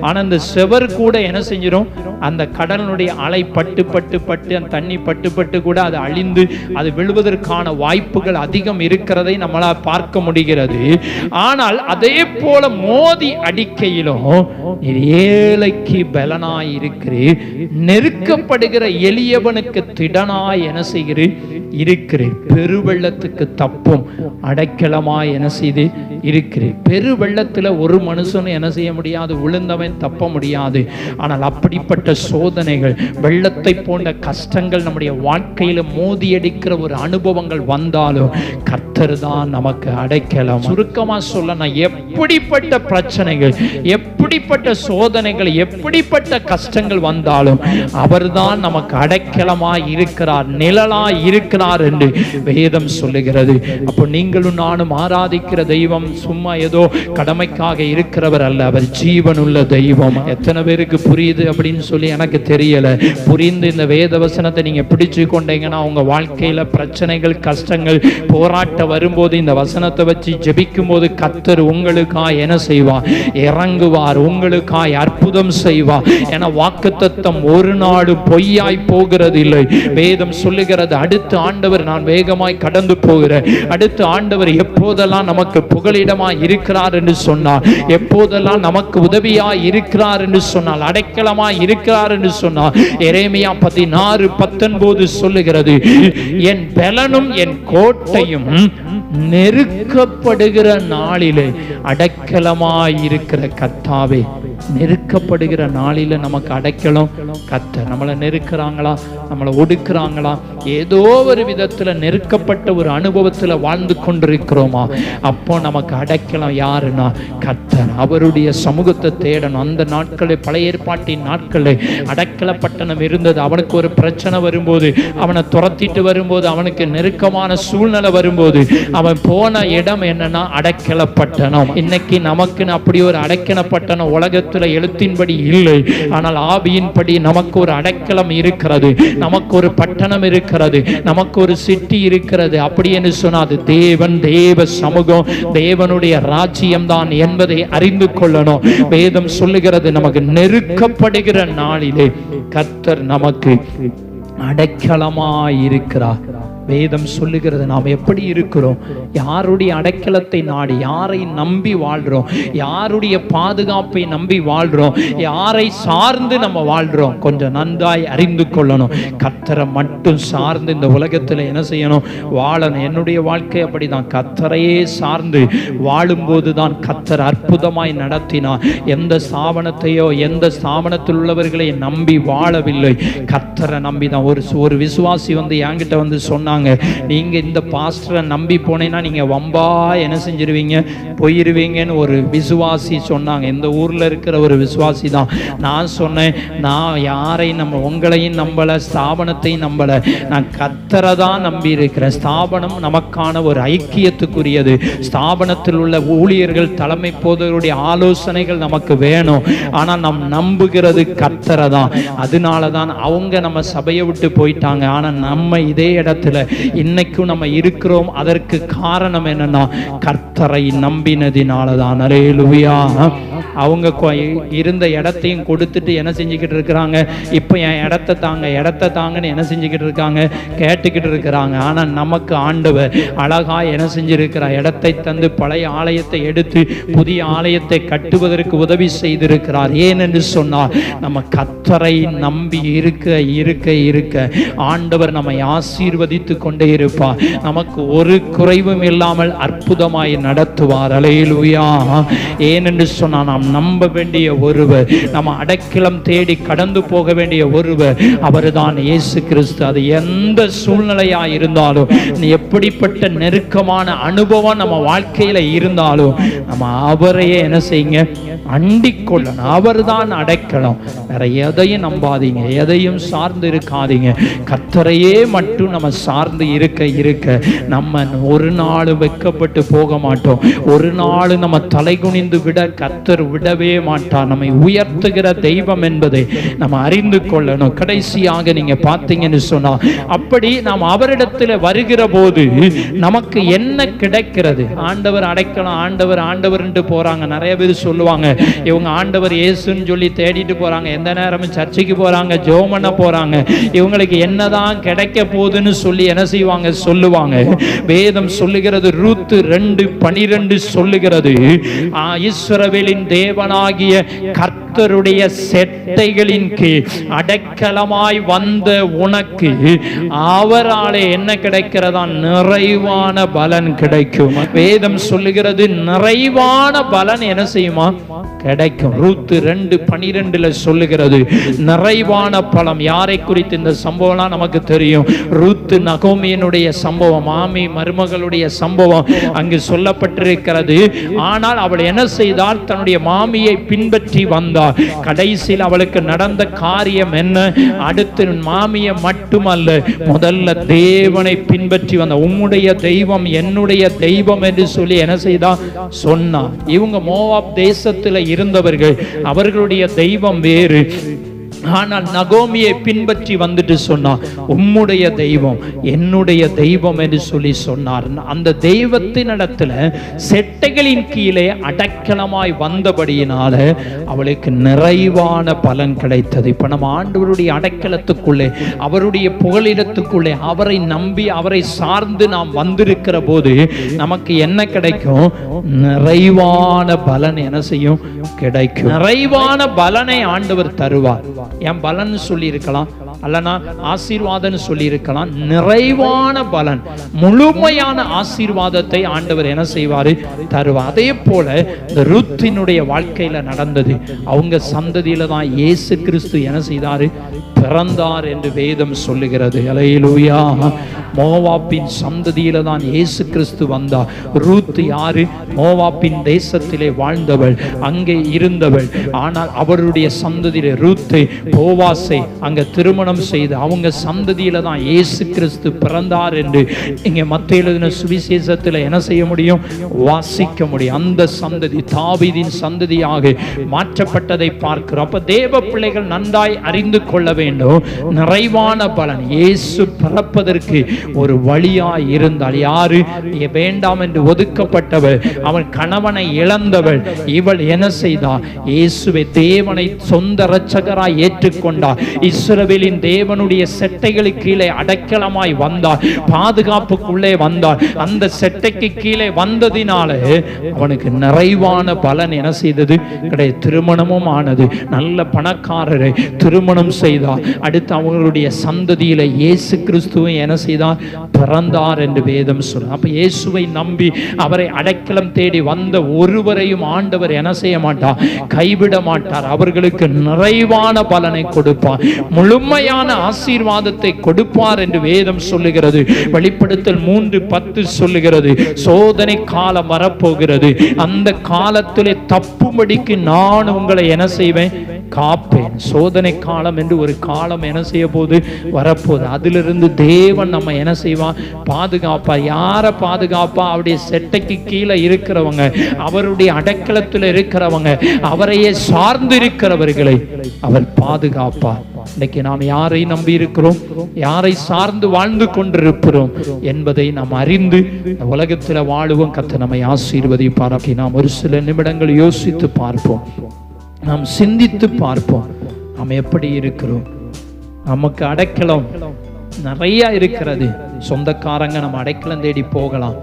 ஆனா அந்த சுவர் கூட என்ன செஞ்சிடும், அந்த கடலுடைய அலை பட்டு பட்டு பட்டு அந்த தண்ணி பட்டு பட்டு கூட அது அழிந்து அது விழுவதற்கான வாய்ப்புகள் அதிகம் இருக்கிறதை நம்மளால் பார்க்க முடிகிறது. ஆனால் அதே போல மோதி அடிக்கையிலும் ஏழைக்கு பலனாய் இருக்கிறேன், நெருக்கப்படுகிற எளியவனுக்கு திடனாய் என்ன செய்கிறேன் இருக்கிறேன், பெருவெள்ளத்துக்கு தப்பும் அடைக்கலமாய் என்ன செய்து இருக்கிறேன். பெருவெள்ளத்துல ஒரு மனுஷன் என்ன செய்ய முடியாது, விழுந்தவன் தப்ப முடியாது. ஆனால் அப்படிப்பட்ட சோதனைகள், வெள்ளத்தை போன்ற கஷ்டங்கள் நம்முடைய வாழ்க்கையில மோதி அடிக்கிற ஒரு அனுபவங்கள் வந்தாலும் கர்த்தர் தான் நமக்கு அடைக்கலம். சுருக்கமா சொல்ல, எப்படிப்பட்ட பிரச்சனைகள், எப்படிப்பட்ட சோதனைகள், எப்படிப்பட்ட கஷ்டங்கள் வந்தாலும் அவர்தான் நமக்கு அடைக்கலமாய் இருக்கிறார், நிழலாய் இருக்கிறார் என்று வேதம் சொல்லுகிறது. அப்போ நீங்களும் நானும் ஆராதிக்கிற தெய்வம் சும்மா ஏதோ கடமைக்காக இருக்கிறவர் அல்ல, அவர் ஜீவனுள்ள தெய்வம். எத்தனை பேருக்கு புரியுது அப்படின்னு சொல்லி எனக்கு தெரியல. புரிந்து இந்த வேத வசனத்தை நீங்க பிடிச்சு கொண்டீங்கன்னா உங்க வாழ்க்கையில பிரச்சனைகள், கஷ்டங்கள், போராட்டம் வரும்போது இந்த வசனத்தை வச்சு ஜெபிக்கும் போது கர்த்தர் உங்களுக்காய் என்ன செய்வார், இறங்குவார், உங்களுக்காய் அற்புதம் செய்வார். என வாக்குத்தத்தம் ஒரு நாடு பொய்யாய் போகிறது இல்லை. வேதம் சொல்லுகிறது, அடுத்த ஆண்டவர் நான் வேகமாய் கடந்து போகிறேன், அடுத்த ஆண்டவர் எப்போதெல்லாம் நமக்கு புகலிடமாய் இருக்கிறார் என்று சொன்னார், எப்போதெல்லாம் நமக்கு உதவியாய் இருக்கிறார் என்று சொன்னால், அடைக்கலமாய் இருக்கிறார் என்று சொன்னார். எரேமியா 16:19 சொல்லுகிறது, என் பலனும் என் கோட்டையும் நெருக்கப்படுகிற நாளிலே அடைக்கலமாய் இருக்கிற கர்த்தாவே. நெருக்கப்படுகிற நாளில நமக்கு அடைக்கலம் கர்த்தர். நம்மளை நெருக்கிறாங்களா, நம்மளை ஒடுக்குறாங்களா, ஏதோ ஒரு விதத்துல நெருக்கப்பட்ட ஒரு அனுபவத்துல வாழ்ந்து கொண்டிருக்கிறோமா, அப்போ நமக்கு அடைக்கலம் யாருன்னா கர்த்தர். அவருடைய சமூகத்தை தேடணும். அந்த நாட்களில், பழைய ஏற்பாட்டின் நாட்களில் அடைக்கலப்பட்டணம் இருந்தது. அவனுக்கு ஒரு பிரச்சனை வரும்போது, அவனை துரத்திட்டு வரும்போது, அவனுக்கு நெருக்கமான சூழ்நிலை வரும்போது அவன் போன இடம் என்னன்னா அடைக்கலப்பட்டணம். இன்னைக்கு நமக்குன்னு அப்படி ஒரு அடைக்கலப்பட்டணம் உலகத்தில் எழுத்தின்படி இல்லை, ஆனால் ஆவியின்படி நமக்கு ஒரு அடைக்கலம் இருக்கிறது, நமக்கு ஒரு பட்டணம் இருக்கிறது, நமக்கு ஒரு சிட்டி இருக்கிறது. அப்படி என்று சொன்னாது தேவன், தேவ சமூகம், தேவனுடைய ராஜ்யம் தான் என்பதை அறிந்து கொள்ளணும். வேதம் சொல்லுகிறது, நமக்கு நெருக்கப்படுகிற நாளிலே கர்த்தர் நமக்கு அடைக்கலமாய் இருக்கிறார். வேதம் சொல்லுகிறது, நாம் எப்படி இருக்கிறோம், யாருடைய அடைக்கலத்தை நாடி, யாரை நம்பி வாழ்றோம், யாருடைய பாதுகாப்பை நம்பி வாழ்றோம், யாரை சார்ந்து நம்ம வாழ்றோம், கொஞ்சம் நன்றாய் அறிந்து கொள்ளணும். கர்த்தரை மட்டும் சார்ந்து இந்த உலகத்தில் என்ன செய்யணும், வாழணும். என்னுடைய வாழ்க்கை அப்படிதான், கர்த்தரையே சார்ந்து வாழும்போது தான் கர்த்தர் அற்புதமாய் நடத்தினார். எந்த ஸ்தாபனத்தையோ எந்த ஸ்தாபனத்தில் உள்ளவர்களை நம்பி வாழவில்லை, கர்த்தரை நம்பி தான். ஒரு விசுவாசி வந்து என்கிட்ட வந்து சொன்னாங்க, நீங்க இந்த பாஸ்டரை நம்பி போனேன்னா நீங்க வம்பா என்ன செஞ்சிருவீங்க, போயிருவீங்கன்னு ஒரு விசுவாசி சொன்னாங்க. இந்த ஊர்ல இருக்கிற ஒரு விசுவாசி தான். நான் சொன்னேன், நான் யாரை உங்களையும் நம்பல, ஸ்தாபனத்தையும் நம்பல, நான் கர்த்தரை தான் நம்பி இருக்கிறேன். ஸ்தாபனம் நமக்கான ஒரு ஐக்கியத்துக்குரியது. ஸ்தாபனத்தில் உள்ள ஊழியர்கள், தலைமை போதவருடைய ஆலோசனைகள் நமக்கு வேணும். ஆனா நாம் நம்புகிறது கர்த்தரை தான். அதனாலதான் அவங்க நம்ம சபையை விட்டு போயிட்டாங்க. ஆனா நம்ம இதே இடத்துல இன்னைக்கும் நம்ம இருக்கிறோம். அதற்கு காரணம் என்னன்னா கர்த்தரை நம்பினதினாலதான். அல்லேலூயா. அவங்க இருந்த இடத்தையும் கொடுத்துட்டு என்ன செஞ்சுக்கிட்டு இருக்கிறாங்க, இப்ப என் இடத்தை தாங்க, இடத்தை தாங்கன்னு என்ன செஞ்சுக்கிட்டு இருக்காங்க, கேட்டுக்கிட்டு இருக்கிறாங்க. ஆனா நமக்கு ஆண்டவர் அழகா என்ன செஞ்சிருக்கிறார், இடத்தை தந்து பழைய ஆலயத்தை எடுத்து புதிய ஆலயத்தை கட்டுவதற்கு உதவி செய்திருக்கிறார். ஏனென்று சொன்னால் நம்ம கர்த்தரை நம்பி இருக்க இருக்க இருக்க ஆண்டவர் நம்மை ஆசீர்வதித்து கொண்டே இருப்பார். நமக்கு ஒரு குறைவும் இல்லாமல் அற்புதமாய் நடத்துவார். அல்லேலூயா. ஏனென்று சொன்னால் நாம் நம்ப வேண்டிய ஒருவர், நம்ம அடைக்கலம் தேடி கடந்து போக வேண்டிய ஒருவர், அவர்தான் இயேசு கிறிஸ்து. அது எந்த சூழ்நிலையா இருந்தாலும், எப்படிப்பட்ட நெருக்கமான அனுபவம் நம்ம வாழ்க்கையில இருந்தாலும், நம்ம அவரையே என்ன செய்யுங்க, அண்டிக் கொள்ளணும். அவர்தான் அடைக்கலம். வேற எதையும் நம்பாதீங்க, எதையும் சார்ந்து இருக்காதீங்க. கர்த்தரையே மட்டும் நம்ம சார்ந்து இருக்க நம்ம ஒரு நாள் வெட்கப்பட்டு போக மாட்டோம். ஒரு நாள் நம்ம தலை குனிந்து விட கர்த்தர் விடவே மாட்டார். நம்மை உயர்த்துகிற தெய்வம் என்பதை நம்ம அறிந்து கொள்ளணும். கடைசியாக நீங்க பார்த்தீங்கன்னு சொன்னா, அப்படி நாம் அவரிடத்தில் வருகிற போது நமக்கு என்ன கிடைக்கிறது? ஆண்டவர் அடைக்கலாம், ஆண்டவர் என்று போறாங்க. நிறைய பேர் சொல்லுவாங்க, இவங்க ஆண்டவர் இயேசுன்னு சொல்லி தேடிட்டு போறாங்க, எந்த நேரமும் சர்ச்சைக்கு போறாங்க, ஜெபம் பண்ண போறாங்க, இவங்களுக்கு என்னதான் கிடைக்க போகுதுன்னு சொல்லி என்ன செய்வாங்க? சொல்லுவாங்க. வேதம் சொல்லுகிறது, ரூத் 2:12 சொல்லுகிறது, இஸ்ரவேலின் தேவனாகிய கர்த்தருடைய செட்டைகளின் கீழ் அடைக்கலமாய் வந்த உனக்கு அவராலே என்ன கிடைக்கிறதா? நிறைவான பலன் கிடைக்கும். வேதம் சொல்லுகிறது, நிறைவான பலன் என்ன செய்யுமா? கிடைக்கும். ரூத் 2:12 சொல்லுகிறது நிறைவான பலம். யாரை குறித்து இந்த சம்பவம்லாம் நமக்கு தெரியும். ரூத் நகோமியினுடைய சம்பவம், மாமி மருமகளுடைய சம்பவம் அங்கு சொல்லப்பட்டிருக்கிறது. ஆனால் அவள் என்ன செய்தால்? தன்னுடைய மாமியை பின்பற்றி வந்தாள். கடைசியில் அவளுக்கு நடந்த காரியம் என்ன? அடுத்து மாமியை மட்டுமல்ல, முதல்ல தேவனை பின்பற்றி வந்த, உம்முடைய தெய்வம் என்னுடைய தெய்வம் என்று சொல்லி என்ன செய்தா? சொன்னா. இவங்க மோவாப் தேசத்தில் இருந்தவர்கள், அவர்களுடைய தெய்வம் வேறு. ஆனால் நகோமியை பின்பற்றி வந்துட்டு சொன்னா, உம்முடைய தெய்வம் என்னுடைய தெய்வம் என்று சொல்லி சொன்னார். அந்த தெய்வத்தின் இடத்துல செட்டைகளின் கீழே அடைக்கலமாய் வந்தபடியினால அவளுக்கு நிறைவான பலன் கிடைத்தது. இப்ப நம்ம ஆண்டவருடைய அடைக்கலத்துக்குள்ளே, அவருடைய புகலிடத்துக்குள்ளே, அவரை நம்பி அவரை சார்ந்து நாம் வந்திருக்கிற போது நமக்கு என்ன கிடைக்கும்? நிறைவான பலன் என்ன செய்யும்? கிடைக்கும். நிறைவான பலனை ஆண்டவர் தருவார். என் பலன் சொல்லி இருக்கலாம், அல்லனா ஆசீர்வாதம் சொல்லி இருக்கலாம். நிறைவான பலன், முழுமையான ஆசீர்வாதத்தை ஆண்டவர் என்ன செய்வாரு? தருவார். அதே போல இந்த ரூத்தினுடைய வாழ்க்கையில நடந்தது. அவங்க சந்ததியில தான் இயேசு கிறிஸ்து என்ன செய்தாரு? பிறந்தார் என்று வேதம் சொல்லுகிறது. அல்லேலூயா. மோவாப்பின் சந்ததியில தான் இயேசு கிறிஸ்து வந்தார். ரூத் யாரு? மோவாப்பின் தேசத்திலே வாழ்ந்தவள், அங்கே இருந்தவள். ஆனால் அவருடைய சந்ததியில ரூத்தை, போவாசை அங்க திருமணம் செய்து அவங்க சந்ததியில தான் இயேசு கிறிஸ்து பிறந்தார் என்று இங்க மத்தேயு எழுதின சுவிசேஷத்தில் என்ன செய்ய முடியும்? வாசிக்க முடியும். அந்த சந்ததி தாவீதின் சந்ததியாக மாற்றப்பட்டதை பார்க்கிறோம். அப்ப தேவ பிள்ளைகள் நன்றாய் அறிந்து கொள்ள வேண்டும். நிறைவான பலன் இயேசு பிறப்பதற்கு ஒரு வழியாய் இருந்தால். யாரு? வேண்டாம் என்று ஒதுக்கப்பட்டவள், அவன் கணவனை இழந்தவள். இவள் என்ன செய்தார்? இயேசுவை தேவனை சொந்த இரட்சகராய் ஏற்றுக்கொண்டார். இஸ்ரவேலின் தேவனுடைய செட்டைகளுக்கு கீழே அடைக்கலமாய் வந்தார், பாதுகாப்புக்குள்ளே வந்தார். அந்த செட்டைக்கு கீழே வந்ததினால அவனுக்கு நிறைவான பலன் என்ன செய்தது? திருமணமும் ஆனது. நல்ல பணக்காரரை திருமணம் செய்தார். அடுத்து அவங்களுடைய சந்ததியில இயேசு கிறிஸ்துவை என்ன செய்தார்? பிறந்தார் என்று வேதம் சொல்லும். அப்ப இயேசுவை நம்பி அவரை அடைக்கலம் தேடி வந்த ஒருவரையும் ஆண்டவர் என்ன செய்ய மாட்டார்? கைவிட மாட்டார். அவர்களுக்கு நிறைவான பலனை கொடுப்பார், முழுமையான ஆசீர்வாதத்தை கொடுப்பார் என்று வேதம் சொல்லுகிறது. வெளிப்படுத்தல் 3:10 சொல்லுகிறது, சோதனை காலம் வரப்போகிறது, அந்த காலத்திலே தப்பும்படிக்கு நான் உங்களை என்ன செய்வேன்? காப்பேன். சோதனை காலம் என்று ஒரு காலம் என்ன செய்ய போது? வரப்போகுது. அதிலிருந்து தேவன் நம்ம என்ன செய்வான்? பாதுகாப்பா. யாரை பாதுகாப்பா? அவருடைய செட்டைக்கு கீழே இருக்கிறவங்க, அவருடைய அடைக்கலத்தில் இருக்கிறவங்க, அவரையே சார்ந்து இருக்கிறவர்களை அவர் பாதுகாப்பார். இன்னைக்கு நாம் யாரை நம்பி இருக்கிறோம், யாரை சார்ந்து வாழ்ந்து கொண்டிருக்கிறோம் என்பதை நாம் அறிந்து உலகத்தில் வாழுவோம். கர்த்தர் நம்மை ஆசீர்வதிப்பார். நாம் ஒரு சில நிமிடங்கள் யோசித்து பார்ப்போம், நாம் சிந்தித்து பார்ப்போம். நாம் எப்படி இருக்கிறோம்? நமக்கு அடைக்கலம் நிறைய இருக்கிறது. சொந்தக்காரங்க நம்ம அடைக்கலம் தேடி போகலாம்,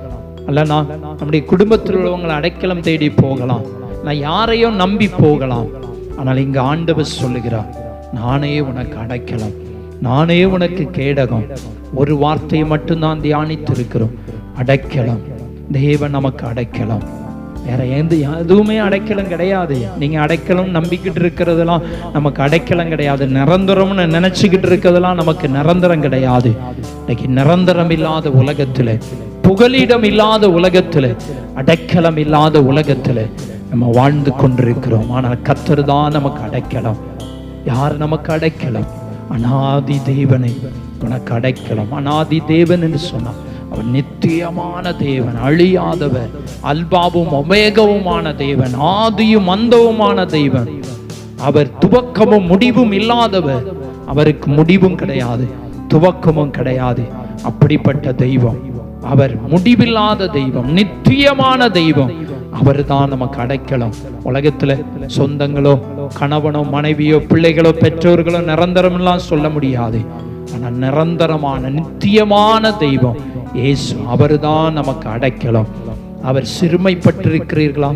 அல்லனா நம்முடைய குடும்பத்தில் உள்ளவங்களை அடைக்கலம் தேடி போகலாம், நான் யாரையும் நம்பி போகலாம். ஆனால் இங்க ஆண்டவர் சொல்லுகிறார், நானே உனக்கு அடைக்கலம், நானே உனக்கு கேடகம். ஒரு வார்த்தையை மட்டும்தான் தியானித்து இருக்கிறோம், அடைக்கலம். தேவன் நமக்கு அடைக்கலம். வேற எதுவுமே அடைக்கலம் கிடையாது. நீங்க அடைக்கலம் நம்பிக்கிட்டு இருக்கிறதெல்லாம் நமக்கு அடைக்கலம் கிடையாது. நிரந்தரம்னு நினைச்சுக்கிட்டு இருக்கிறதெல்லாம் நமக்கு நிரந்தரம் கிடையாது. இன்னைக்கு நிரந்தரம் இல்லாத உலகத்துல, புகலிடம் இல்லாத உலகத்துல, அடைக்கலம் இல்லாத உலகத்துல நம்ம வாழ்ந்து கொண்டிருக்கிறோம். ஆனால் கர்த்தர் தான் நமக்கு அடைக்கலம். யார் நமக்கு அடைக்கலம்? அநாதி தேவனை உனக்கு அடைக்கலம். அநாதி தேவன் என்று சொன்னார். அவர் நித்தியமான தேவன், அழியாதவர், அல்பாவும் ஒமேகவுமான தேவன், ஆதியும் அந்தவுமான தேவன். அவர் துவக்கமும் முடிவும் இல்லாதவர். அவருக்கு முடிவும் கிடையாது, துவக்கமும் கிடையாது. அப்படிப்பட்ட தெய்வம் அவர். முடிவில்லாத தெய்வம், நித்தியமான தெய்வம். அவர் தான் நமக்கு அடைக்கலம். உலகத்துல சொந்தங்களோ, கணவனோ, மனைவியோ, பிள்ளைகளோ, பெற்றோர்களோ நிரந்தரம் எல்லாம் சொல்ல முடியாது. ஆனா நிரந்தரமான நித்தியமான தெய்வம் இயேசு. அவர் தான் நமக்கு அடைக்கலம். அவர் சிறுமைப்பட்டிருக்கிறீர்களா?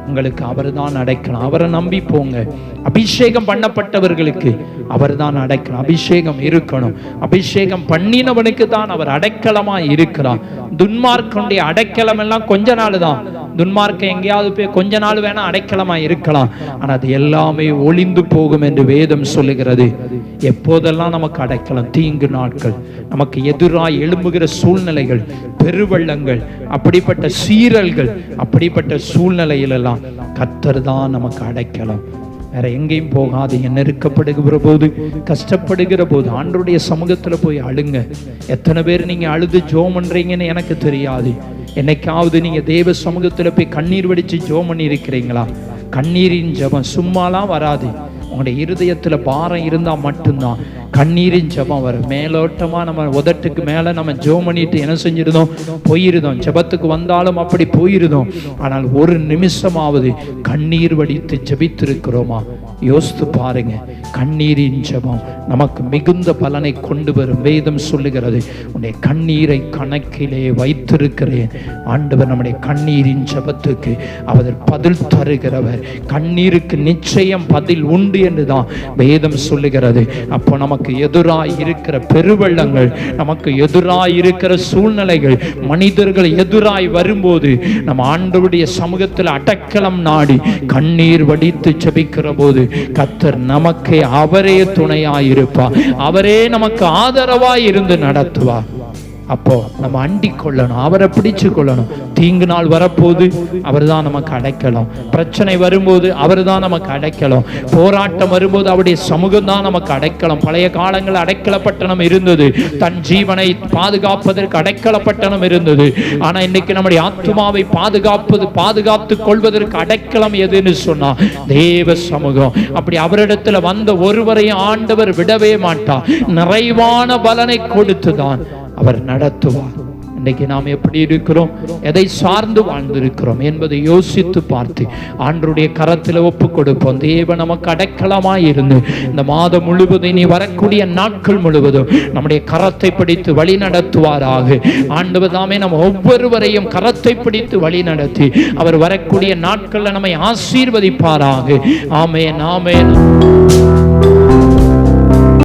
உங்களுக்கு அவர் தான் அடைக்கலம். அவரை நம்பி போங்க. அபிஷேகம் பண்ணப்பட்டவர்களுக்கு அவர் தான் அடைக்கலம். அபிஷேகம் இருக்கணும். அபிஷேகம் பண்ணினவனுக்கு தான் அவர் அடைக்கலமா இருக்கிறார். துன்மார்க்கனுடைய அடைக்கலம் எல்லாம் கொஞ்ச நாள் தான். துன்மார்க்கம் எங்கேயாவது போய் கொஞ்ச நாள் வேணா அடைக்கலமா இருக்கலாம். ஆனா அது எல்லாமே ஒளிந்து போகும் என்று வேதம் சொல்லுகிறது. எப்போதெல்லாம் நமக்கு அடைக்கலம்? தீங்கு நாட்கள், நமக்கு எதிராய் எழும்புகிற சூழ்நிலைகள், பெருவெள்ளங்கள், அப்படிப்பட்ட சீரல்கள், அப்படிப்பட்ட சூழ்நிலையிலெல்லாம் கர்த்தர் தான் நமக்கு அடைக்கலம். வேற எங்கேயும் போகாதீங்க. நெருக்கப்படுகிற போது, கஷ்டப்படுகிற போது ஆண்டவருடைய சமூகத்துல போய் அழுங்க. எத்தனை பேர் நீங்க அழுது ஜெபம் பண்றீங்கன்னு எனக்கு தெரியாது. என்னைக்காவது நீங்க தேவ சமூகத்துல போய் கண்ணீர் வடிச்சு ஜெபம் பண்ணி இருக்கிறீங்களா? கண்ணீரின் ஜெபம் சும்மாலாம் வராது. உங்களுடைய இருதயத்துல பாரம் இருந்தா மட்டும்தான் கண்ணீரின் ஜெபம் வரும். மேலோட்டமா நம்ம உதட்டுக்கு மேல நம்ம ஜெபம் பண்ணிட்டு என்ன செஞ்சிருந்தோம்? போயிருந்தோம். ஜெபத்துக்கு வந்தாலும் அப்படி போயிருந்தோம். ஆனால் ஒரு நிமிஷமாவது கண்ணீர் வடித்து ஜெபித்திருக்கிறோமா? யோசித்து பாருங்க. கண்ணீரின் ஜெபம் நமக்கு மிகுந்த பலனை கொண்டு வரும். வேதம் சொல்லுகிறது, உன்னுடைய கண்ணீரை கணக்கிலே வைத்திருக்கிறேன். ஆண்டவர் நம்முடைய கண்ணீரின் ஜெபத்துக்கு அவர் பதில் தருகிறவர். கண்ணீருக்கு நிச்சயம் பதில் உண்டு என்றுதான் வேதம் சொல்லுகிறது. அப்போ நமக்கு எதிராய் இருக்கிற பெருவெள்ளங்கள், நமக்கு எதிராய் இருக்கிற சூழ்நிலைகள், மனிதர்கள் எதிராய் வரும்போது நம்ம ஆண்டவருடைய சமூகத்தில் அடைக்கலம் நாடி கண்ணீர் வடித்து ஜெபிக்கிற போது கர்த்தர் நமக்கு அவரே துணையாயிருப்பார். அவரே நமக்கு ஆதரவாய் இருந்து நடத்துவார். அப்போ நம்ம அண்டிக் கொள்ளணும், அவரை பிடிச்சு கொள்ளணும். தீங்கு நாள் வரப்போது அவர் தான் நமக்கு அடைக்கலம். பிரச்சனை வரும்போது அவர் தான் நமக்கு அடைக்கலம். போராட்டம் வரும்போது அவருடைய சமூகம் தான் நமக்கு அடைக்கலம். பழைய காலங்களில் அடைக்கலப்பட்டணம் இருந்தது. தன் ஜீவனை பாதுகாப்பதற்கு அடைக்கலப்பட்டணம் இருந்தது. ஆனா இன்னைக்கு நம்முடைய ஆத்துமாவை பாதுகாத்துக் கொள்வதற்கு அடைக்கலம் எதுன்னு சொன்னா தேவ சமூகம். அப்படி அவரிடத்துல வந்த ஒருவரையும் ஆண்டவர் விடவே மாட்டார். நிறைவான பலனை கொடுத்துதான் அவர் நடத்துவார். இன்னைக்கு நாம் எப்படி இருக்கிறோம், எதை சார்ந்து வாழ்ந்திருக்கிறோம் என்பதை யோசித்து பார்த்து ஆண்டவருடைய கரத்தில் ஒப்பு கொடுப்போம். தேவன் நமக்கு அடைக்கலமாய் இருந்து இந்த மாதம் முழுவதும், இனி வரக்கூடிய நாட்கள் முழுவதும் நம்முடைய கரத்தை பிடித்து வழி நடத்துவாராக. ஆண்டவர் தாமே நம்ம ஒவ்வொருவரையும் கரத்தை பிடித்து வழி நடத்தி அவர் வரக்கூடிய நாட்கள்ல நம்மை ஆசீர்வதிப்பாராக. ஆமென், ஆமென்.